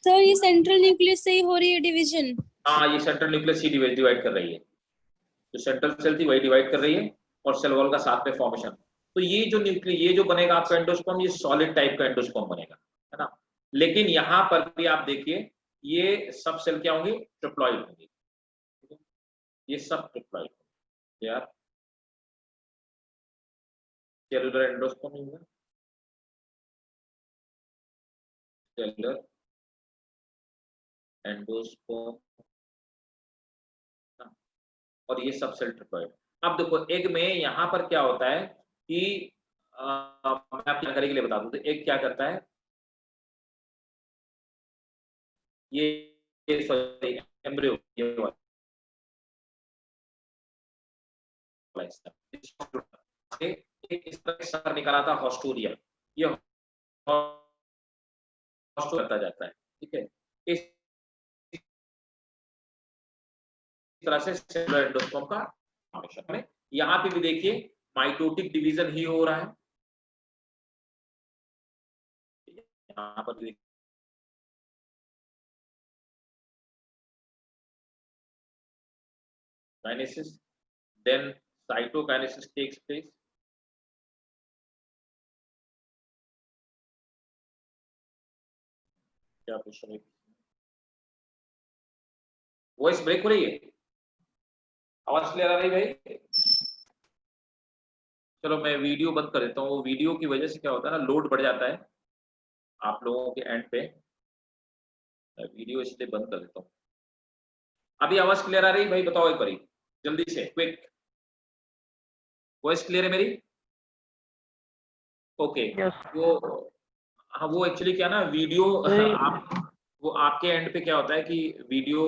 सर ये सेंट्रल न्यूक्लियस से ही हो रही है डिवीजन? हाँ, ये सेंट्रल न्यूक्लियस ही डिवाइड कर रही है, जो सेंट्रल सेल थी वही डिवाइड कर रही है और सेल वॉल का साथ में फॉर्मेशन। तो ये जो न्यूक्लियस, ये जो बनेगा आपका एंडोस्पर्म, ये सॉलिड टाइप का एंडोस्पर्म बनेगा, है ना। लेकिन यहाँ पर भी आप देखिए ये सब सेल क्या होंगी, ट्रिप्लॉइड होंगी, ये सब ट्रिप्लॉइड होंगे यार, सेलुलर एंडोस्पर्म होगा, सेलुलर एंडोस्पर्म, और ये सब सेल ट्रिप्लॉइड। अब देखो एग में यहाँ पर क्या होता है कि मैं आपकी जानकारी के लिए बता दूं, तो एग क्या करता है, ये सॉरी एम्ब्रियो, ये वाला इस तरह से निकाला था हॉस्टोरिया, ये हॉस्टो करता जाता है, ठीक है। इस तरह से सेलुलर एंडोस्पर्म का फॉर्मेशन है। यहाँ पे भी देखिए माइटोटिक डिवीजन ही हो रहा है, यहाँ पर भी kinesis, then cytokinesis takes place. क्या पूछ रहे, वॉइस ब्रेक हो रही है, आवाज क्लियर आ रही भाई? चलो मैं वीडियो बंद कर देता हूँ, वो वीडियो की वजह से क्या होता है ना, लोड बढ़ जाता है आप लोगों के एंड पे, वीडियो इसलिए बंद कर देता हूँ। अभी आवाज क्लियर आ रही भाई, बताओ एक बारी जल्दी से, क्विक। वॉइस क्लियर है मेरी? ओके वो हाँ, वो एक्चुअली क्या ना वीडियो आप वो आपके एंड पे क्या होता है कि वीडियो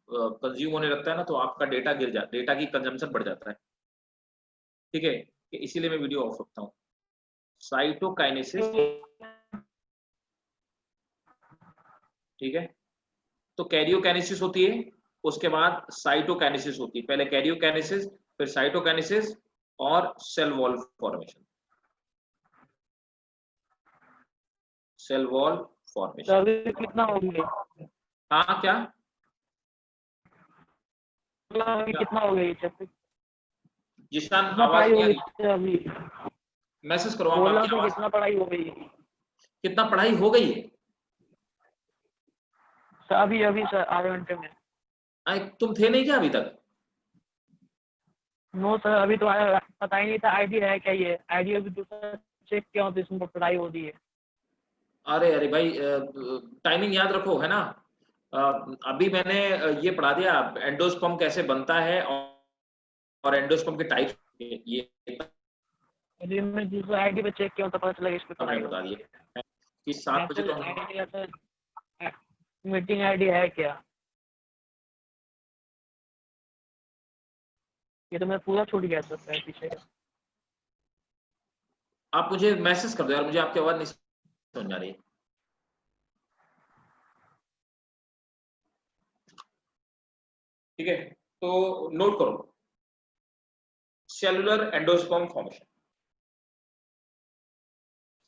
कंज्यूम होने लगता है ना, तो आपका डेटा गिर जाता है, डेटा की कंजम्पशन बढ़ जाता है, ठीक है, इसीलिए मैं वीडियो ऑफ रखता हूँ। साइटोकाइनेसिस, ठीक है, तो कैरियोकाइनेसिस होती है, उसके बाद साइटोकाइनेसिस होती है, पहले कैरियोकाइनेसिस फिर साइटोकाइनेसिस और cell wall formation, cell wall formation. अभी कितना हो गया? हाँ क्या अभी कितना हो गया ये चैप्टर? जिशान कितना आवाज पढ़ाई हो नहीं आ गई रही, अभी? मैसेज करो आप, बोल रहा आपकी था आवाज, कितना पढ़ाई हो गई? कितना पढ़ाई हो गई है? सर अभी अभी सर आधे घंटे में। तुम थे नहीं क्या अभी तक? नो सर अभी तो आया, पता ही नहीं था आईडी है क्या, ये आईडी अभी दूसरा चेक किया हो तो इसमें पढ़ाई हो रही है। अरे अरे भाई टाइमिंग याद रखो, है ना। अभी मैंने ये पढ़ा दिया एंडोस्पर्म कैसे बनता है और एंडोस्पर्म के टाइप्स, ये अभी मैं दूसरा आईडी पे चेक किया तो पता चला इस पे पढ़ाई हमने हो बता रही दिया कि 7 बजे तो हम है। मीटिंग आईडी है क्या? ये तो मैं पूरा छूट गया था सर पीछे का। आप मुझे मैसेज कर दो यार, मुझे आपकी आवाज नहीं समझ आ रही है। ठीक है, तो नोट करो, cellular endosperm formation,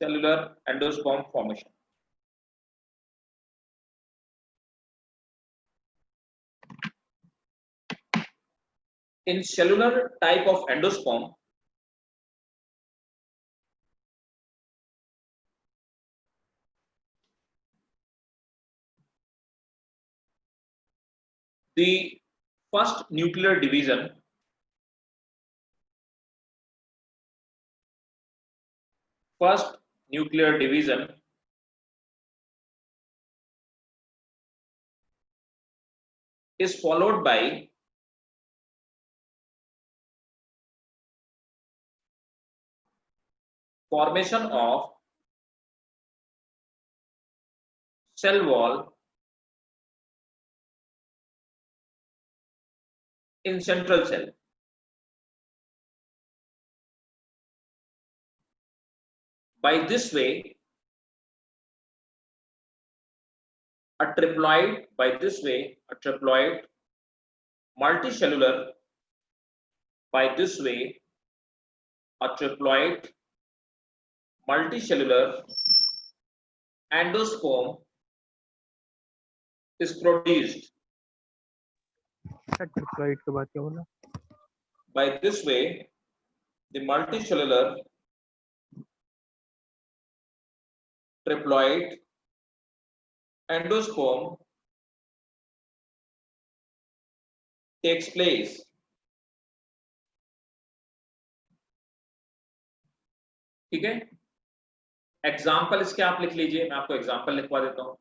cellular endosperm formation. In cellular type of endosperm, the first nuclear division is followed by formation of cell wall in central cell. By this way, a triploid, multicellular, by this way, a triploid multicellular endosperm is produced. Triploid के बाद क्या बोला? By this way, the multicellular triploid endosperm takes place. ठीक है, example इसके आप लिख लीजिए, मैं आपको एग्जाम्पल लिखवा देता हूं।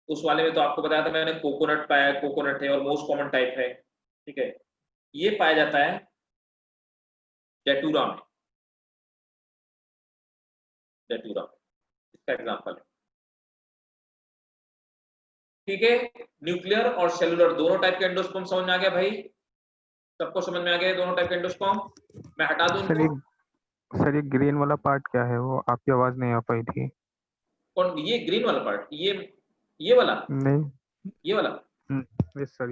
उस वाले में तो आपको बताया था मैंने, कोकोनट पाया, कोकोनट है और मोस्ट कॉमन टाइप है। ठीक है, ये पाया जाता है डेटूरा में, डेटूरा इसका एग्जाम्पल है। ठीक है, न्यूक्लियर और सेलुलर दोनों टाइप के एंडोस्पर्म समझ में आ गया भाई? सबको समझ में आ गया दोनों टाइप के एंडोस्पर्म? मैं हटा दूं इनको? सर ये ग्रीन वाला पार्ट क्या है? वो आपकी आवाज नहीं आ पाई थी। कौन? ये ग्रीन वाला पार्ट, ये वाला? नहीं, ये वाला? Yes sir.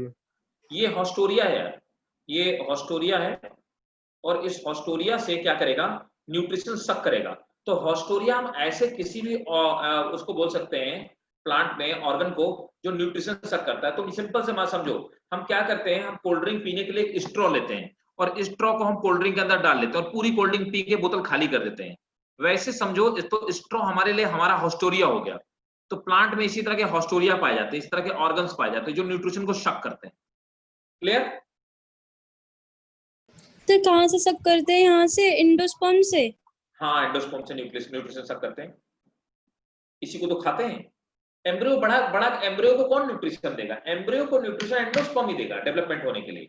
ये हॉस्टोरिया है यार, ये हॉस्टोरिया है, और इस हॉस्टोरिया से क्या करेगा? न्यूट्रिशन सक करेगा। तो हॉस्टोरिया हम ऐसे किसी भी उसको बोल सकते हैं प्लांट में ऑर्गन को जो न्यूट्रिशन सक करता है। तो सिंपल से बात समझो, हम क्या करते हैं, हम कोल्ड ड्रिंक पीने के लिए एक स्ट्रॉ लेते हैं और स्ट्रॉ को हम कोल्ड ड्रिंक के अंदर डाल लेते हैं और पूरी कोल्ड ड्रिंक पी के बोतल खाली कर देते हैं। वैसे समझो, तो स्ट्रॉ हमारे लिए हमारा हॉस्टोरिया हो गया। तो प्लांट में इसी तरह के हॉस्टोरिया पाए जाते हैं, इस तरह के ऑर्गन्स पाए जाते हैं जो न्यूट्रिशन को शक करते हैं। क्लियर? तो कहाँ से सक करते हैं? यहाँ से, एंडोस्पर्म से? हाँ, एंडोस्पर्म से न्यूट्रिशन सक करते हैं, इसी को तो खाते हैं। एम्ब्रियो, बड़ा एम्ब्रियो को कौन न्यूट्रिशन देगा? एम्ब्रियो को न्यूट्रिशन एंडोस्पर्म ही देगा डेवलपमेंट होने के लिए,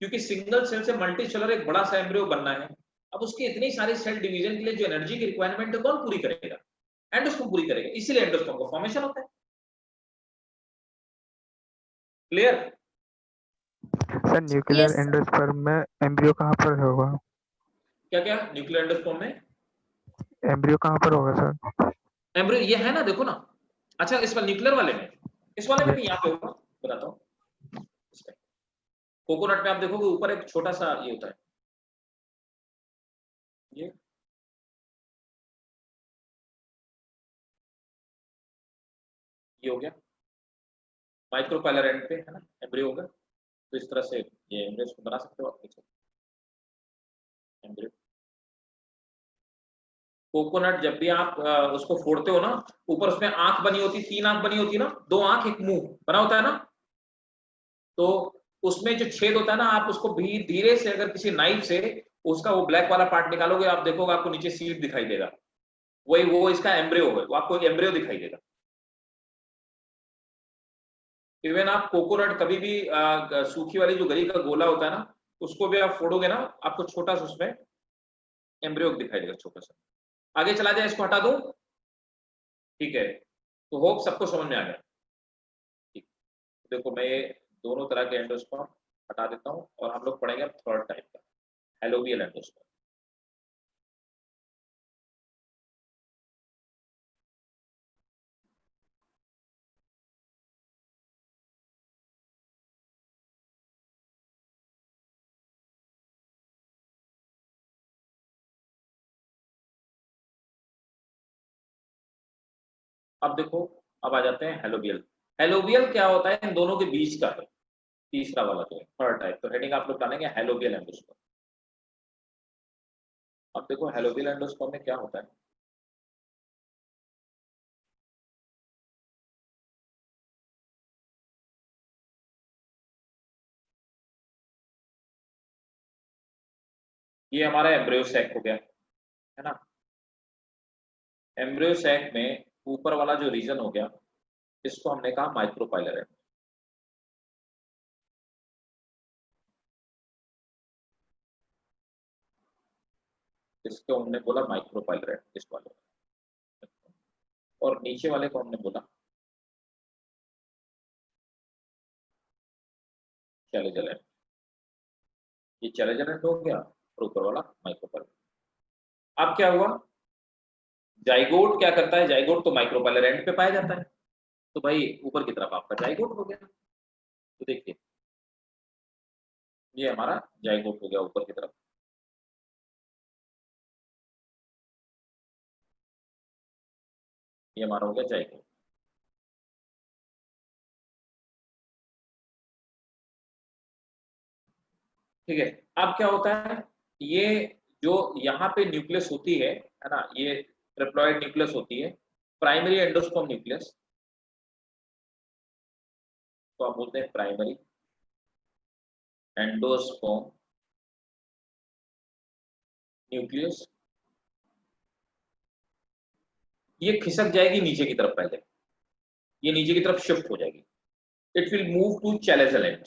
क्योंकि सिंगल सेल से मल्टी सेलर एक बड़ा सा एम्ब्रियो बनना है। अब उसकी इतनी सारी सेल डिवीजन के लिए जो एनर्जी की रिक्वायरमेंट है कौन पूरी करेगा? एंडोस्पर्म पूरी करेगा, इसीलिए एंडोस्पर्म का फॉर्मेशन होता है। Clear? Sir nuclear Yes. Endosperm में एम्ब्रियो कहाँ पर होगा? क्या क्या? न्यूक्लियर एंडोस्पर्म में एम्ब्रियो कहाँ पर होगा सर? एम्ब्रियो ये है ना, देखो ना। अच्छा, इस वाले न्यूक्लियर वाले में, इस वाले में भी यहाँ पे होगा, बताता हूँ। कोकोनट में आप देखोगे ऊपर एक छोटा सा ये होता है, ये हो गया माइक्रोपाइलर एंड पे, है ना, एम्ब्रियो होगा। तो इस तरह से ये एम्ब्रियो को बना सकते हो आप, देख सकते हो एम्ब्रियो। कोकोनट जब भी आप उसको फोड़ते हो ना, ऊपर उसमें आंख बनी होती, 3 आंख बनी होती ना, 2 आंख 1 मुंह बना होता है ना। तो उसमें जो छेद होता है ना, आप उसको भी धीरे से अगर किसी नाइफ से उसका वो ब्लैक वाला पार्ट निकालोगे, आप देखोगे आपको नीचे सीड दिखाई देगा, वही वो इसका एम्ब्रियो है, वो आपको एम्ब्रियो दिखाई देगा। इवन आप कोकोनट कभी भी सूखी वाली जो गरी का गोला होता है ना, उसको भी आप फोड़ोगे ना, आपको छोटा सा उसमें एम्ब्रियो दिखाई देगा, छोटा सा। आगे चला जाए, इसको हटा दो। ठीक है, तो होप सबको समझ में आ गया। देखो मैं ये दोनों तरह के एंडोस्पर्म हटा देता हूँ और हम लोग पढ़ेंगे अब थर्ड टाइप का, हेलोबियल एंडोस्पर्म। अब देखो, अब आ जाते हैं हेलोबियल। हेलोबियल क्या होता है, इन दोनों के बीच का है, तीसरा वाला जो है थर्ड टाइप। तो हेडिंग आप लोग डालेंगे हेलोबियल एंडोस्पर्म। अब देखो हेलोबियल एंडोस्पर्म में क्या होता है। ये हमारा एम्ब्रियो सैक हो गया, है ना। एम्ब्रियो सैक में ऊपर वाला जो रीजन हो गया, इसको हमने कहा माइक्रोपाइलर है। इसको हमने बोला माइक्रोपाइलर है, इस वाले। और नीचे वाले को हमने बोला चैलेंजर एंड। ये चैलेंजर एंड हो गया और ऊपर वाला माइक्रोपाइलर। अब क्या हुआ, जाइगोट क्या करता है, जाइगोट तो माइक्रोपाइलर एंड पे पाया जाता है, तो भाई ऊपर की तरफ आपका जाइगोट हो गया। तो देखिए ये हमारा जाइगोट हो गया ऊपर की तरफ। ये हमारा हो गया जाइगोट। ठीक है। अब क्या होता है, ये जो यहाँ पे न्यूक्लियस होती है ना, ये ट्रिप्लॉइड न्यूक्लियस होती है, प्राइमरी एंडोस्पर्म न्यूक्लियस, तो आप बोलते हैं प्राइमरी एंडोस्पर्म न्यूक्लियस। ये खिसक जाएगी नीचे की तरफ, पहले ये नीचे की तरफ शिफ्ट हो जाएगी। It will move to chalazal end,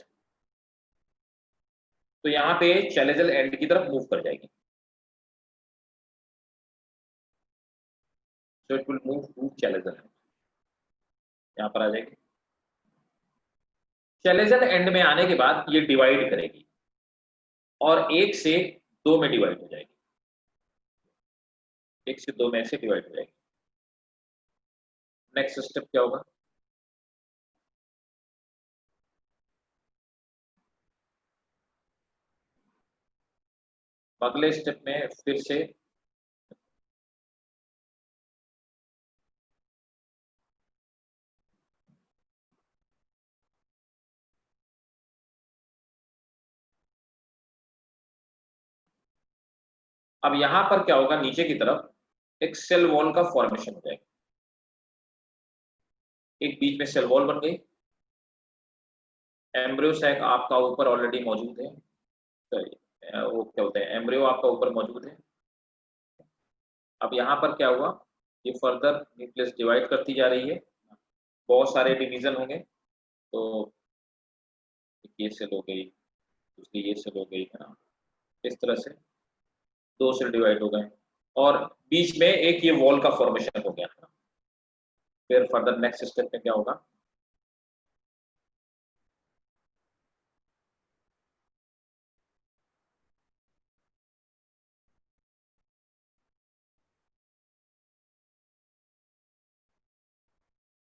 तो यहाँ पे चैलेजल एंड की तरफ मूव कर जाएगी। So it will move to chalazel end, यहाँ पर आ जाएगी। चैलेजल एंड में आने के बाद ये डिवाइड करेगी और एक से दो में डिवाइड हो जाएगी, एक से दो में से डिवाइड हो जाएगी। नेक्स्ट स्टेप क्या होगा, अगले स्टेप में फिर से अब यहां पर क्या होगा, नीचे की तरफ एक सेल वॉल का फॉर्मेशन हो जाएगा। एक बीच में सेल वॉल बन गई। एम्ब्रियो सैक आपका ऊपर ऑलरेडी मौजूद है, तो वो क्या होता है, एम्ब्रियो आपका ऊपर मौजूद है। अब यहाँ पर क्या हुआ, ये फर्दर न्यूक्लियस डिवाइड करती जा रही है, बहुत सारे डिवीजन होंगे। तो ये सेल हो गई, दूसरी ये सेल हो गई, है ना। इस तरह से दो सेल डिवाइड हो गए और बीच में एक ये वॉल का फॉर्मेशन हो गया, है ना। फिर फर्दर नेक्स्ट स्टेप में क्या होगा,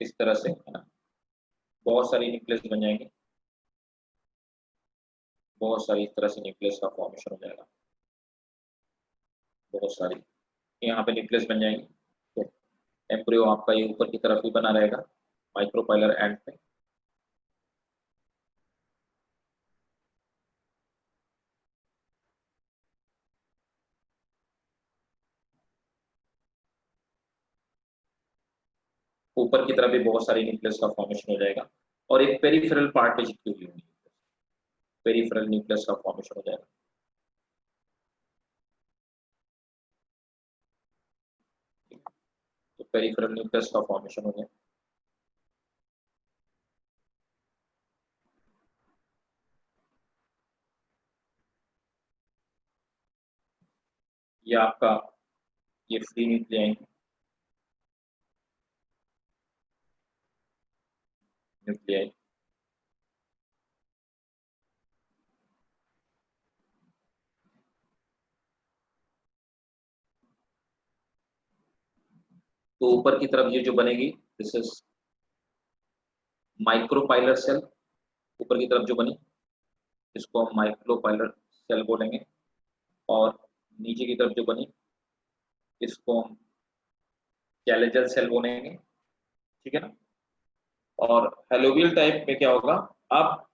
इस तरह से, है ना, बहुत सारी न्यूक्लियस बन जाएंगे, बहुत सारी इस तरह से न्यूक्लियस का फॉर्मेशन हो जाएगा, बहुत सारी यहाँ पे न्यूक्लियस बन जाएंगे। तो एम्ब्रियो आपका ये ऊपर की तरफ ही बना रहेगा माइक्रोपाइलर एंड पे। ऊपर की तरफ भी बहुत सारी न्यूक्लियस का फॉर्मेशन हो जाएगा और एक पेरिफेरल पार्ट पे चिपकी हुई होगी, पेरिफेरल न्यूक्लियस का फॉर्मेशन हो जाएगा। तो पेरिफेरल न्यूक्लियस का फॉर्मेशन हो गया। ये आपका ये फ्री न्यूक्लियाई, न्यूक्लियाई तो ऊपर की तरफ ये जो बनेगी दिस इज माइक्रोपाइलर सेल, ऊपर की तरफ जो बनी इसको हम माइक्रोपाइलर सेल बोलेंगे, और नीचे की तरफ जो बनी इसको हम चैलेंजर सेल बोलेंगे, ठीक है ना। और हेलोबियल टाइप में क्या होगा, अब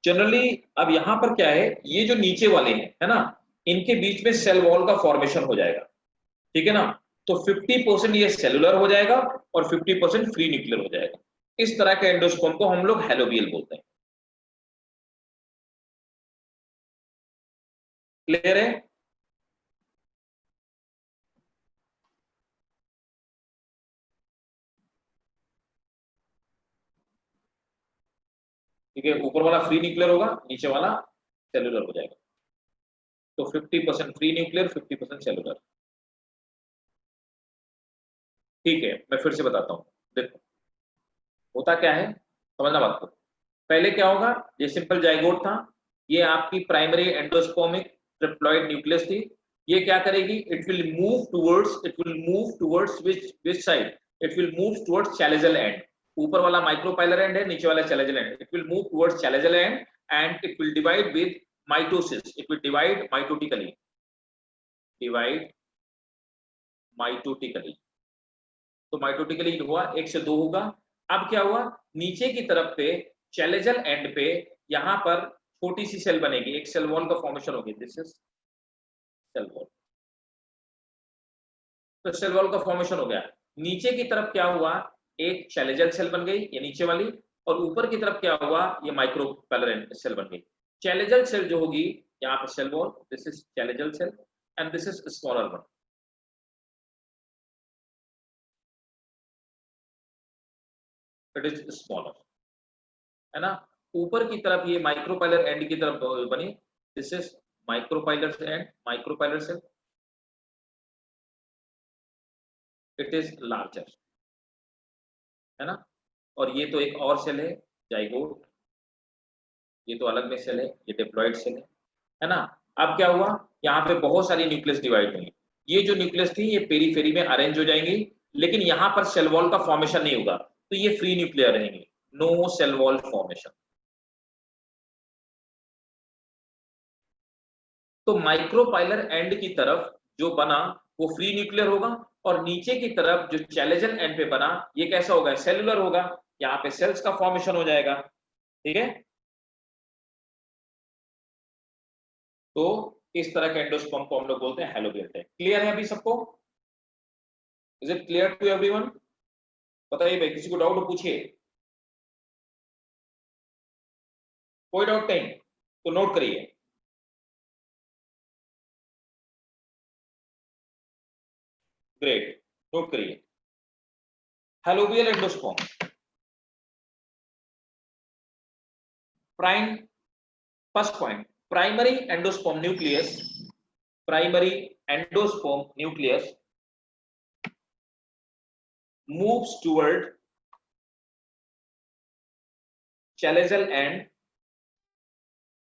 जनरली अब यहाँ पर क्या है, ये जो नीचे वाले हैं है ना, इनके बीच में सेल वॉल का फॉर्मेशन हो जाएगा, ठीक है ना। तो 50% ये सेलुलर हो जाएगा और 50% फ्री न्यूक्लियर हो जाएगा। इस तरह के एंडोस्पर्म को हम लोग हेलोबियल बोलते हैं। क्लियर है? ठीक है, ऊपर वाला फ्री न्यूक्लियर होगा, नीचे वाला सेलुलर हो जाएगा। तो 50% फ्री न्यूक्लियर, 50% सेलुलर। ठीक है, मैं फिर से बताता हूँ। देखो होता क्या है, समझना बात को। पहले क्या होगा, ये सिंपल जाइगोट था, ये आपकी प्राइमरी एंडोस्पर्मिक ट्रिप्लॉइड न्यूक्लियस थी। ये क्या करेगी, it will move towards which side, it will move towards chalazal and. ऊपर वाला माइक्रोपाइलर एंड है, नीचे वाला chalazal and. It will move towards chalazal and and it will divide with mitosis, it will divide mitotically, तो mitotically हुआ, 1 से 2 होगा। अब क्या हुआ, नीचे की तरफ पे चैलेजल एंड पे यहां पर छोटी सी सेल बनेगी, एक सेल वॉल का फॉर्मेशन होगी, दिस इज सेल वॉल। तो सेल वॉल का फॉर्मेशन हो गया। नीचे की तरफ क्या हुआ, एक चैलेजल सेल बन गई, ये नीचे वाली, और ऊपर की तरफ क्या हुआ, ये माइक्रोपाइलर सेल बन गई। चैलेजल सेल जो होगी यहाँ पे cell wall, this is chalazal cell and this is smaller one, it is smaller, है ना। ऊपर की तरफ ये माइक्रोपाइलर एंड की तरफ बनी, this is micropylar end, micropylar cell, it is larger, है ना। और ये तो एक और सेल है जाइगोट, ये तो अलग में सेल है, ये डिप्लॉइड सेल है ना। अब क्या हुआ, यहाँ पे बहुत सारी न्यूक्लियस डिवाइड हुई। ये जो न्यूक्लियस थी ये पेरीफेरी में अरेंज हो जाएंगी, लेकिन यहाँ पर सेल वॉल का फॉर्मेशन नहीं होगा, तो ये फ्री न्यूक्लियर रहेंगे, नो सेल वॉल फॉर्मेशन। तो माइक्रोपाइलर एंड की तरफ जो बना वो फ्री न्यूक्लियर होगा, और नीचे की तरफ जो चैलेजल एंड पे बना ये कैसा होगा, सेलुलर होगा, यहाँ पे सेल्स का फॉर्मेशन हो जाएगा, ठीक है। तो इस तरह के एंडोस्पर्म को हम लोग बोलते हैं हेलोबियल टाइप। क्लियर है अभी सबको? Is it clear to everyone? बताइए भाई, किसी को डाउट हो पूछिए। कोई डाउट नहीं तो नोट करिए। ग्रेट, नोट करिए। Helobial endosperm, prime, first point, primary endosperm nucleus, primary endosperm nucleus moves toward chalazial end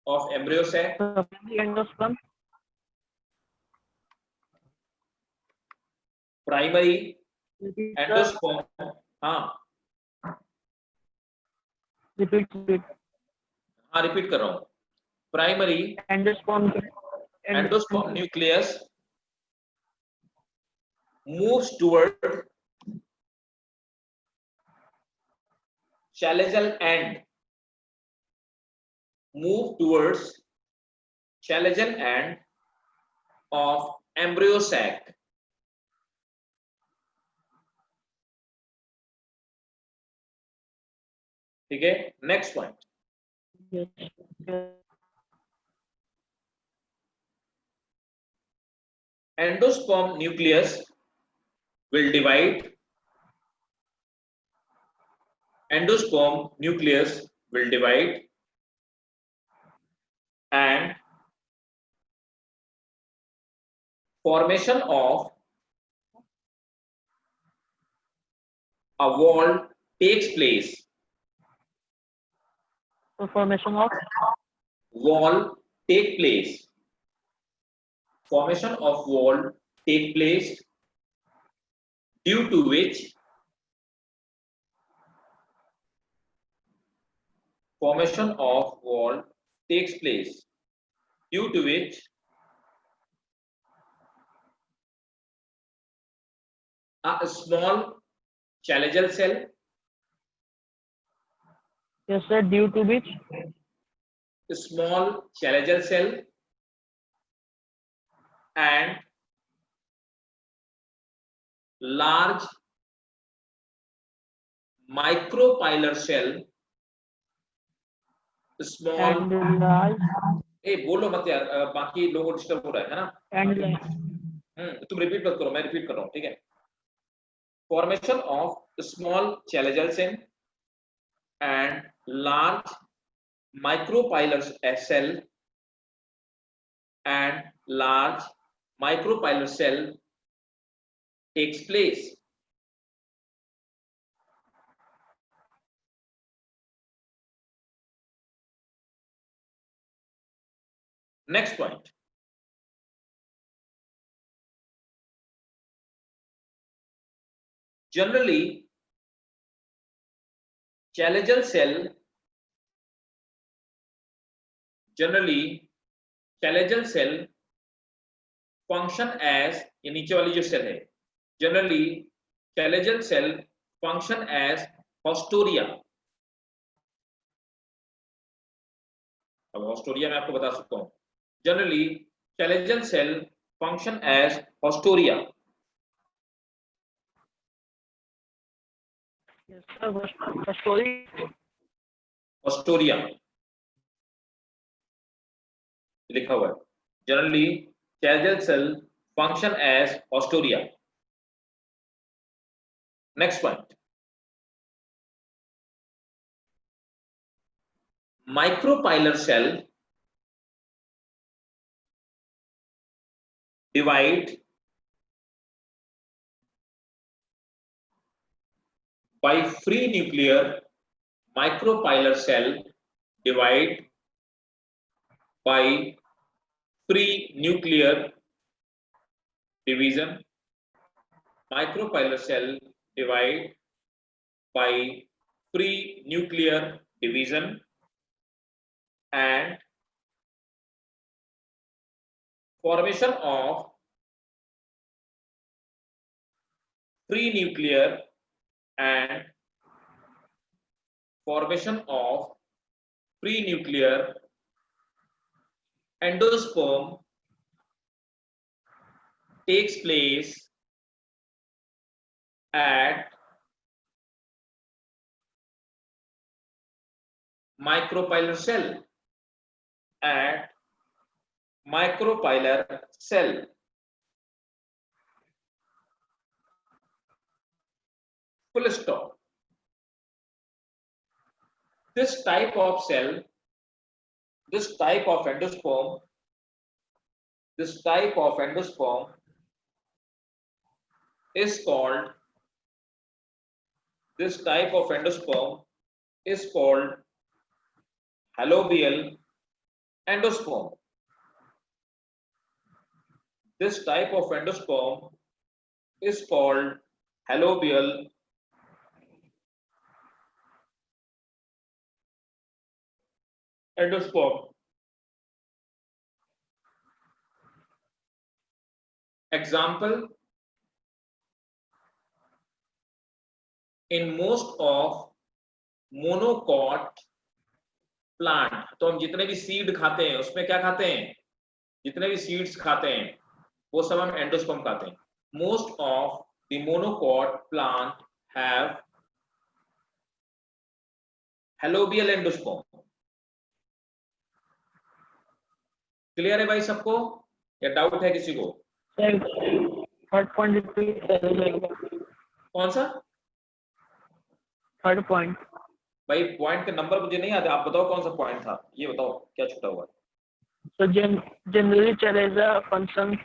of embryo sac. Endosperm, primary endosperm, हाँ रिपीट हाँ रिपीट कर रहा हूँ। Primary endosperm nucleus moves toward chalazial end, move towards chalazial end of embryo sac. ठीक है, next point, endosperm nucleus will divide, endosperm nucleus will divide and formation of a wall takes place. So formation of Wall take place. Formation of wall take place due to which formation of wall takes place, due to which a small chalazial cell, Yes, sir. Due to which a small chalazial cell and large micropylar cell, small and large बोलो मत यार, बाकी लोगों को disturb हो रहा है ना। and तुम रिपीट मत करो, मैं रिपीट कर रहा हूँ, ठीक है। Formation of small chalazal cell and large micropylar cell and large micropylar cell takes place. Next point. Generally, chalazial cell function as, ये नीचे वाली जो सेल है, generally chalazial cell function as haustoria. अब haustoria मैं आपको बता सकता हूँ। Generally chalazial cell function as haustoria. yes, sir. The story. Haustoria लिखा हुआ है। Generally chalazial cell function as haustoria. Next point. Micropylar cell divide by free nuclear micropylar cell divide by free nuclear division. Micropylar cell divide by free nuclear division and formation of free nuclear and formation of free nuclear endosperm takes place at micropylar cell, at micropylar cell. Full stop. This type of cell, this type of endosperm is called, this type of endosperm is called halobial endosperm. This type of endosperm is called halobial endosperm. Example, in most of monocot plant, तो हम जितने भी seed खाते हैं उसमें क्या खाते हैं, जितने भी सीड्स खाते हैं वो सब हम एंडोस्पर्म खाते हैं. Most of the monocot plant have halobial endosperm. Clear है भाई सबको या डाउट है किसी को? थर्ड पॉइंट रिपीट कर लीजिएगा. कौन सा थर्ड पॉइंट? भाई पॉइंट का नंबर मुझे नहीं आता, आप बताओ कौन सा पॉइंट था, ये बताओ क्या छूटा हुआ है. So generally chalazial function.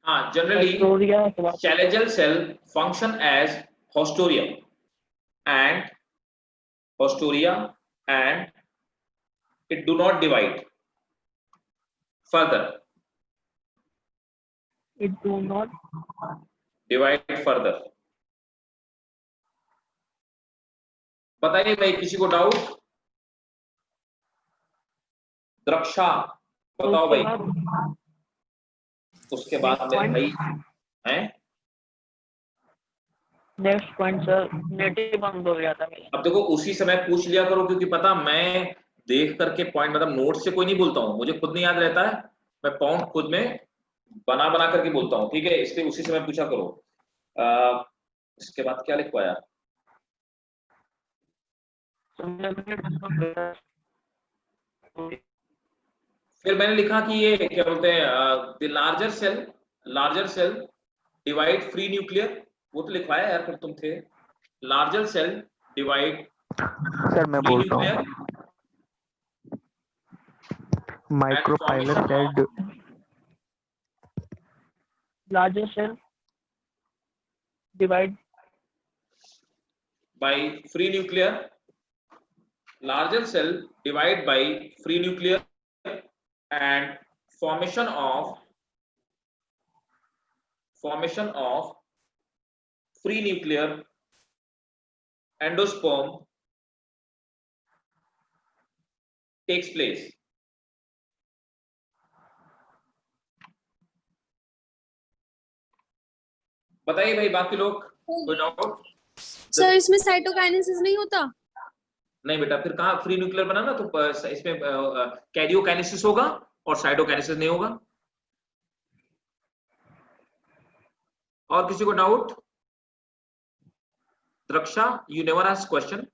हाँ, generally chalazial cell function as haustoria and it do not divide further. It do not Divide further. बताइए भाई, किसी को डाउट? द्रक्षा बताओ भाई। उसके बाद मेरे भाई हैं। नेक्स्ट पॉइंट सर, नेटिव बंद हो गया था मेरा। अब देखो उसी समय पूछ लिया करो, क्योंकि पता मैं देख करके पॉइंट, मतलब नोट से कोई नहीं बोलता हूँ, मुझे खुद नहीं याद रहता है, मैं पॉइंट खुद में बना बना करके बोलता हूँ, ठीक है, इसलिए उसी समय पूछा करो। इसके बाद क्या लिखवाया? फिर मैंने लिखा कि ये क्या बोलते हैं, the larger cell divide free nuclear, वो तो लिखवाया यार, फिर तुम थे। लार्जर सेल डिवाइड सर मैं फ्री बोलता न्यूक्लियर हूँ, micropylar cell larger cell divide by free nuclear, larger cell divide by free nuclear and formation of free nuclear endosperm takes place. बताइए भाई बाकी लोग, कोई डाउट? सर इसमें साइटोकाइनेसिस नहीं होता? नहीं बेटा, फिर कहाँ फ्री न्यूक्लियर बना ना, तो इसमें कैरियोकाइनेसिस होगा और साइटोकाइनेसिस नहीं होगा। और किसी को doubt? Draksha, you never ask question,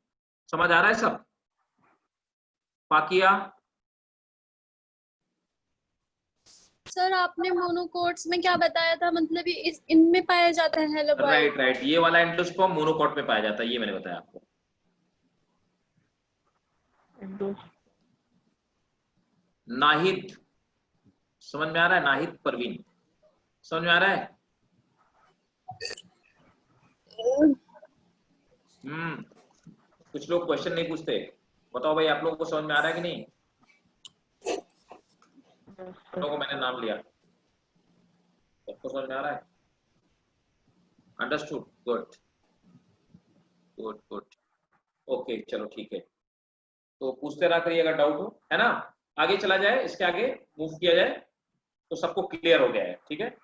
समझ आ रहा है सब? पाकिया? सर आपने मोनोकोट्स में क्या बताया था, मतलब ये इनमें पाया जाता है हेलोबाइट? राइट, ये वाला एंडोस्पर्म मोनोकॉट में पाया जाता है, ये मैंने बताया आपको। नाहिद, समझ में आ रहा है? नाहिद परवीन, समझ में आ रहा है? कुछ लोग क्वेश्चन नहीं पूछते, बताओ भाई आप लोगों को समझ में आ रहा है कि नहीं? लोगों को मैंने नाम लिया, सबको समझ में आ रहा है? Understood, good good good, okay चलो ठीक है, तो पूछते रहा करिए अगर डाउट हो, है ना? आगे चला जाए, इसके आगे मूव किया जाए, तो सबको क्लियर हो गया है, ठीक है?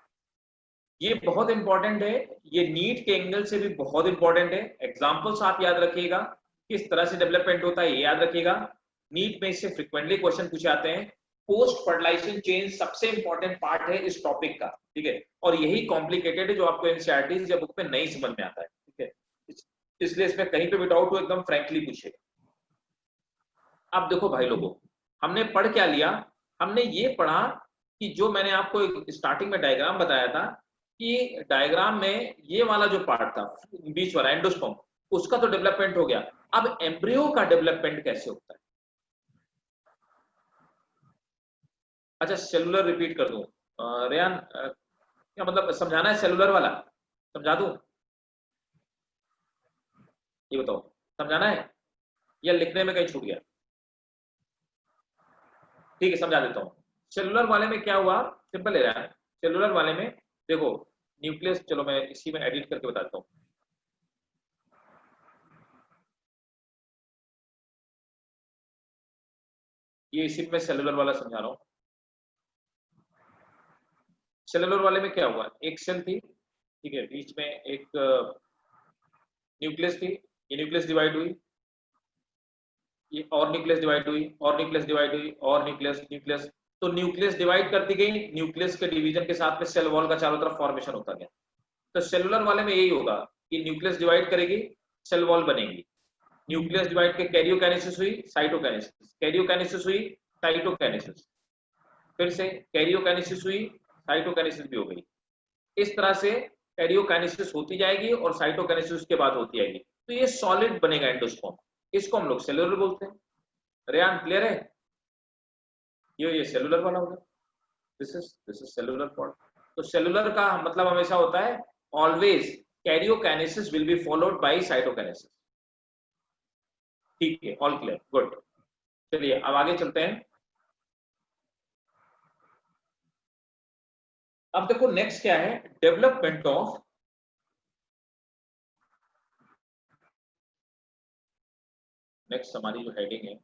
ये बहुत इंपॉर्टेंट है, ये नीट के एंगल से भी बहुत इंपॉर्टेंट है। एग्जांपल्स आप याद रखिएगा, किस तरह से डेवलपमेंट होता है ये याद रखिएगा। नीट में इससे फ्रिक्वेंटली क्वेश्चन पूछे जाते हैं। पोस्ट फर्टिलाइजेशन चेन सबसे इंपॉर्टेंट पार्ट है इस टॉपिक का, ठीक है, और यही कॉम्प्लिकेटेड है जो आपको एनसीईआरटी या बुक में नहीं समझ में आता है, ठीक है, इसलिए इसमें कहीं पे भी डाउट हो एकदम फ्रैंकली पूछिएगा। अब देखो भाई लोगों, हमने पढ़ क्या लिया? हमने ये पढ़ा कि जो मैंने आपको स्टार्टिंग में डायग्राम बताया था, कि डायग्राम में ये वाला जो पार्ट था बीच वाला एंडोस्पर्म, उसका तो डेवलपमेंट हो गया। अब एम्ब्रियो का डेवलपमेंट कैसे होता है? अच्छा सेलुलर रिपीट कर दूं, रेयान क्या मतलब समझाना है? सेलुलर वाला समझा दूं, ये बताओ, समझाना है या लिखने में कहीं छूट गया? ठीक है समझा देता हूं। सेलुलर वाले में क्या हुआ, सिंपल है। सेलुलर वाले में देखो न्यूक्लियस, चलो मैं इसी में एडिट करके बताता हूं। ये इसी में सेलुलर वाला समझा रहा हूं। सेलुलर वाले में क्या हुआ, एक सेल थी, ठीक है, बीच में एक न्यूक्लियस थी, ये न्यूक्लियस डिवाइड हुई, ये और न्यूक्लियस डिवाइड हुई, और न्यूक्लियस डिवाइड हुई, और न्यूक्लियस, तो न्यूक्लियस डिवाइड करती गई, न्यूक्लियस के डिवीजन के साथ में सेल वॉल का चारों तरफ फॉर्मेशन होता गया। तो सेलुलर वाले में यही होगा कि न्यूक्लियस डिवाइड करेगी, सेल वॉल बनेगी, न्यूक्लियस डिवाइड के कैरियोकाइनेसिस हुई, साइटोकाइनेसिस, कैरियोकाइनेसिस हुई, साइटोकाइनेसिस, फिर से कैरियोकाइनेसिस हुई, साइटोकाइनेसिस भी हो गई। इस तरह से कैरियोकाइनेसिस होती जाएगी और साइटोकाइनेसिस के बाद होती जाएगी, तो ये सॉलिड बनेगा एंडोस्पर्म, इसको हम लोग सेलुलर बोलते हैं। रेयान क्लियर है? ये सेलुलर वाला होगा, दिस इज सेलुलर पार्ट। तो सेलुलर का मतलब हमेशा होता है always karyokinesis will be followed by cytokinesis, ठीक है, ऑल क्लियर, गुड। चलिए अब आगे चलते हैं। अब देखो नेक्स्ट क्या है, डेवलपमेंट ऑफ नेक्स्ट हमारी जो हेडिंग है,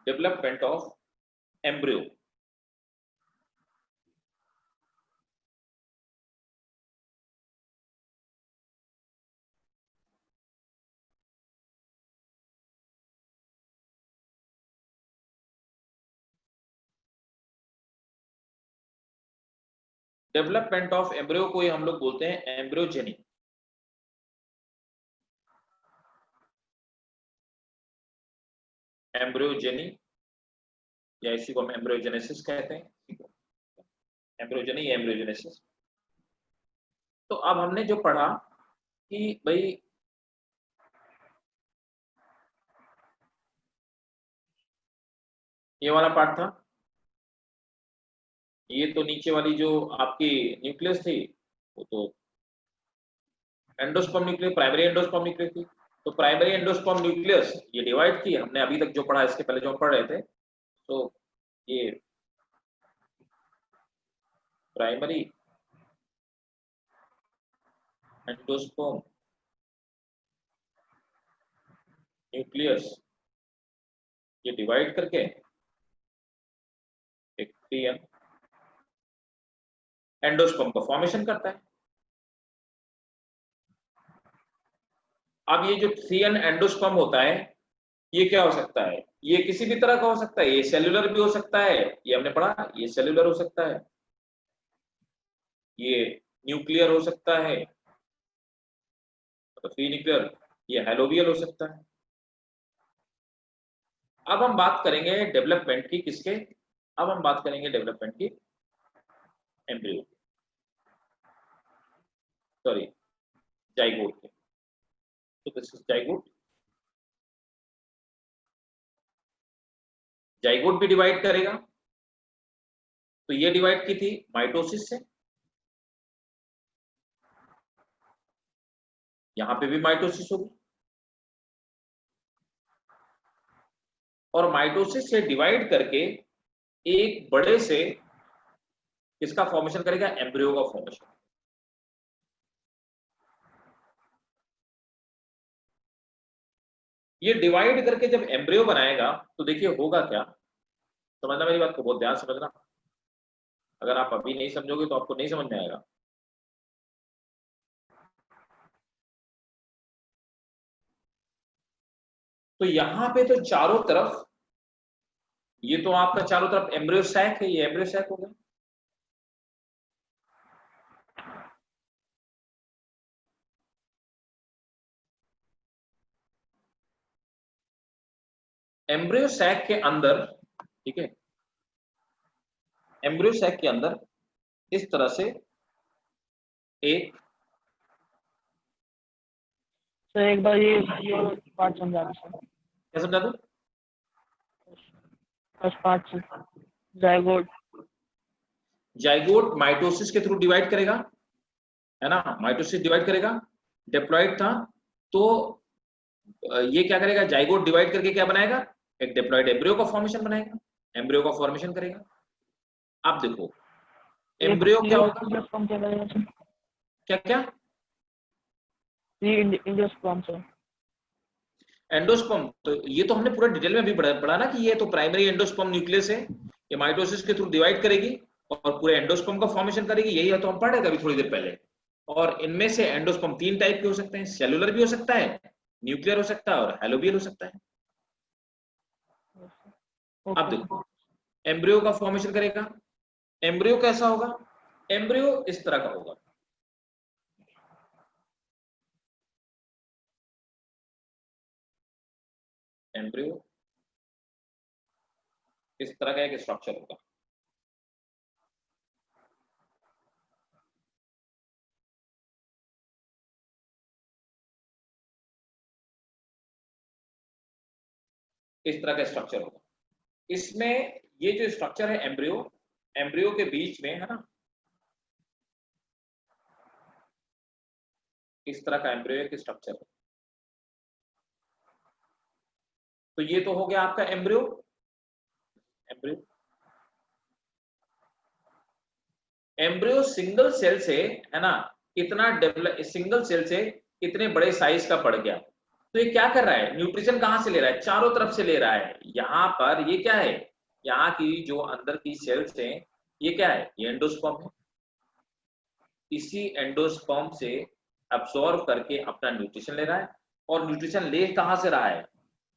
development of embryo. Development of embryo को हम लोग बोलते हैं एम्ब्रियोजेनी। एम्ब्रियोजेनी या इसी को हम एम्ब्रियोजेनेसिस कहते हैं। एम्ब्रियोजेनी या एम्ब्रियोजेनेसिस। तो अब हमने जो पढ़ा कि भाई ये वाला पार्ट था, ये तो नीचे वाली जो आपकी न्यूक्लियस थी वो तो endosperm nucleus, primary endosperm nucleus थी। तो प्राइमरी एंडोस्पर्म न्यूक्लियस ये डिवाइड की, हमने अभी तक जो पढ़ा, इसके पहले जो हम पढ़ रहे थे, तो ये प्राइमरी एंडोस्पर्म न्यूक्लियस ये डिवाइड करके एक टीएम एंडोस्पर्म का फॉर्मेशन करता है। अब ये जो 3n एंडोस्पर्म होता है, ये क्या हो सकता है? ये किसी भी तरह का हो सकता है, ये सेल्यूलर भी हो सकता है, ये हमने पढ़ा, ये सेल्यूलर हो सकता है, ये न्यूक्लियर हो सकता है, तो फ्री न्यूक्लियर, ये हैलोवियल हो सकता है। अब हम बात करेंगे डेवलपमेंट की, किसके? अब हम बात करेंगे डेवलपमेंट की एम्ब्रियो, सॉरी जाइगोट के। तो दिस इज जाइगोट। जाइगोट भी डिवाइड करेगा, तो ये डिवाइड की थी माइटोसिस से, यहां पे भी माइटोसिस होगी, और माइटोसिस से डिवाइड करके एक बड़े से किसका फॉर्मेशन करेगा? एम्ब्रियो का फॉर्मेशन। ये डिवाइड करके जब एम्ब्रियो बनाएगा तो देखिए होगा क्या, समझना मेरी बात को, बहुत ध्यान समझना। अगर आप अभी नहीं समझोगे तो आपको नहीं समझ में आएगा। तो यहां पे तो चारों तरफ, ये तो आपका चारों तरफ एम्ब्रियो सैक है, ये एम्ब्रियो सैक हो गया। एम्ब्रियो सैक के अंदर, ठीक है, एम्ब्रियो सैक के अंदर इस तरह से एक, सर एक बार ये पार्ट समझा दो सर। क्या समझा दूं? फर्स्ट पार्ट से जाइगोट। जाइगोट माइटोसिस के थ्रू डिवाइड करेगा, है ना, माइटोसिस डिवाइड करेगा, डिप्लॉइड था, तो ये क्या करेगा? जाइगोट डिवाइड करके क्या बनाएगा? एक डिप्लॉइड एम्ब्रियो का फॉर्मेशन बनाएगा, एम्ब्रियो का फॉर्मेशन करेगा। अब देखो एम्ब्रियो क्या होगा, क्या क्या? Endosperm sir. एंडोस्पर्म, तो ये तो हमने पूरा डिटेल में भी पढ़ा ना कि ये तो प्राइमरी एंडोस्पर्म न्यूक्लियस है, ये माइटोसिस के थ्रू डिवाइड करेगी और पूरे एंडोस्पर्म का फॉर्मेशन करेगी, यही है तो हम पढ़े थे अभी थोड़ी देर पहले। और इनमें से एंडोस्पर्म 3 टाइप के हो सकते हैं, सेलुलर भी हो सकता है, न्यूक्लियर हो सकता है और हैलोवियल हो सकता है। अब देखो एम्ब्रियो का फॉर्मेशन करेगा, एम्ब्रियो कैसा होगा? एम्ब्रियो इस तरह का होगा, एम्ब्रियो इस तरह का एक स्ट्रक्चर होगा। इस तरह का स्ट्रक्चर होगा। इसमें ये जो स्ट्रक्चर है एम्ब्रियो, एम्ब्रियो के बीच में, है ना, इस तरह का एम्ब्रियो के स्ट्रक्चर है। तो ये तो हो गया आपका embryo. Embryo embryo single cell से, है ना, कितना डेवलप, सिंगल सेल से कितने बड़े साइज का पड़ गया, तो ये क्या कर रहा है, न्यूट्रिशन कहाँ से ले रहा है, चारों तरफ से ले रहा है। यहाँ पर ये क्या है, यहाँ की जो अंदर की सेल्स हैं ये क्या है, ये एंडोस्पर्म है। इसी एंडोस्पर्म से अब्सॉर्ब करके अपना न्यूट्रिशन ले रहा है। और न्यूट्रिशन ले कहाँ से रहा है,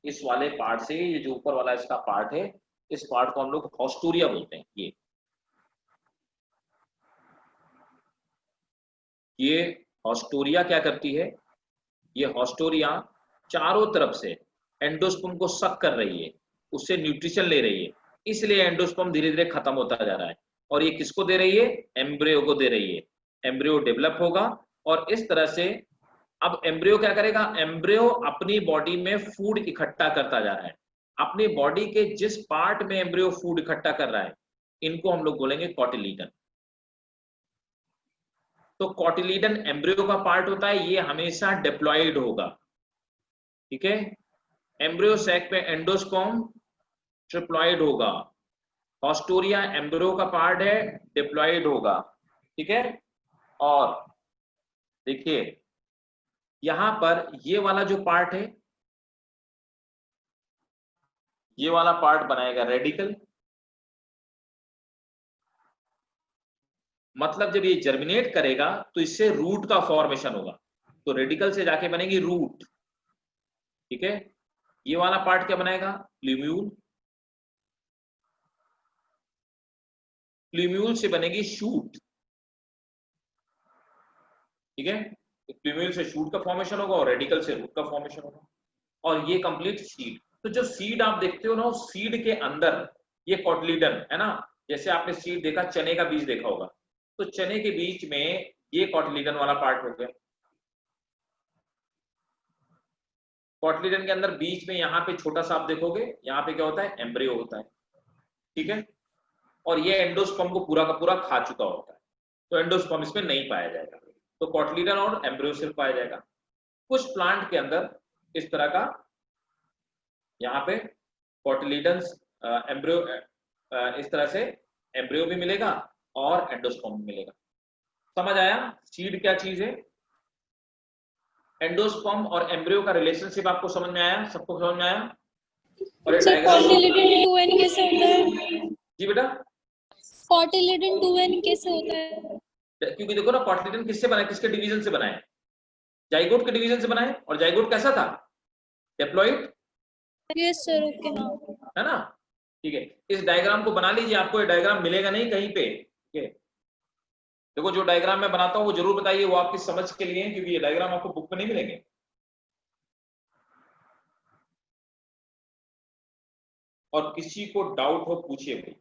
इस वाले पार्ट से। ये जो ऊपर वाला इसका पार्ट है, इस पार्ट को हम लोग हॉस्टोरिया बोलते हैं। ये हॉस्टोरिया क्या करती है, ये हॉस्टोरिया चारों तरफ से एंडोस्पर्म को सक कर रही है, उससे न्यूट्रिशन ले रही है। इसलिए एंडोस्पर्म धीरे धीरे खत्म होता जा रहा है। और ये किसको दे रही है, एम्ब्रियो को दे रही है। एम्ब्रियो डेवलप होगा और इस तरह से अब एम्ब्रियो क्या करेगा, एम्ब्रियो अपनी बॉडी में फूड इकट्ठा करता जा रहा है। अपनी बॉडी के जिस पार्ट में एम्ब्रियो फूड इकट्ठा कर रहा है, इनको हम लोग बोलेंगे कॉटिलीडन। तो कॉटिलीडन एम्ब्रियो का पार्ट होता है, ये हमेशा डिप्लॉयड होगा। ठीक है, एम्ब्रियो सैक पे एंडोस्पर्म ट्रिप्लॉयड होगा, हॉस्टोरिया एम्ब्रियो का पार्ट है, डिप्लॉयड होगा। ठीक है, और देखिए यहां पर ये वाला जो पार्ट है, ये वाला पार्ट बनाएगा रेडिकल। मतलब जब ये जर्मिनेट करेगा तो इससे रूट का फॉर्मेशन होगा, तो रेडिकल से जाके बनेगी रूट। ठीक है, ये वाला पार्ट क्या बनाएगा, प्लूम्यूल। प्लूम्यूल से बनेगी शूट। ठीक है, प्लूम्यूल से शूट का फॉर्मेशन होगा और रेडिकल से रूट का फॉर्मेशन होगा। और ये कंप्लीट सीड। तो जो सीड आप देखते हो ना, उस सीड के अंदर ये कॉटिलीडन है ना, जैसे आपने सीड देखा, चने का बीज देखा होगा, तो चने के बीच में ये कॉटिलीडन वाला पार्ट हो गया। कॉटिलीडन के अंदर बीच में यहाँ पे छोटा सा आप देखोगे, यहाँ पे क्या होता है, एम्ब्रियो होता है। ठीक है, और ये एंडोस्पर्म को पूरा का पूरा खा चुका होता है, तो एंडोस्पर्म इसमें नहीं पाया जाएगा, तो कॉटिलीडन और एम्ब्रियो सिर्फ पाया जाएगा। कुछ प्लांट के अंदर इस तरह का यहाँ पे कॉटिलीडन एम्ब्रियो, इस तरह से एम्ब्रियो भी मिलेगा और एंडोस्पर्म भी मिलेगा। समझ आया सीड क्या चीज है, एंडोस्पर्म और एम्ब्रियो का रिलेशनशिप आपको समझ में आया, सबको समझ में आया। और सर कॉटिलीडन 2n कैसे होता है, जी बेटा, कॉटिलीडन 2n कैसे होता है, क्योंकि देखो ना, कॉटिलीडन किससे बना है, किसके डिवीजन से बना है, जाइगोट के डिवीजन से बना है। और जाइगोट कैसा था, डिप्लॉइड। यस सर, ओके हाँ, है ना। ठीक है, इस डायग्राम को बना लीजिए, आपको ये डायग्राम मिलेगा नहीं कहीं पे। ठीक है, देखो जो डायग्राम मैं बनाता हूँ वो जरूर बताइए, वो आपकी समझ के लिए है, क्योंकि ये डायग्राम आपको बुक में नहीं मिलेंगे। और किसी को डाउट हो पूछिए भाई,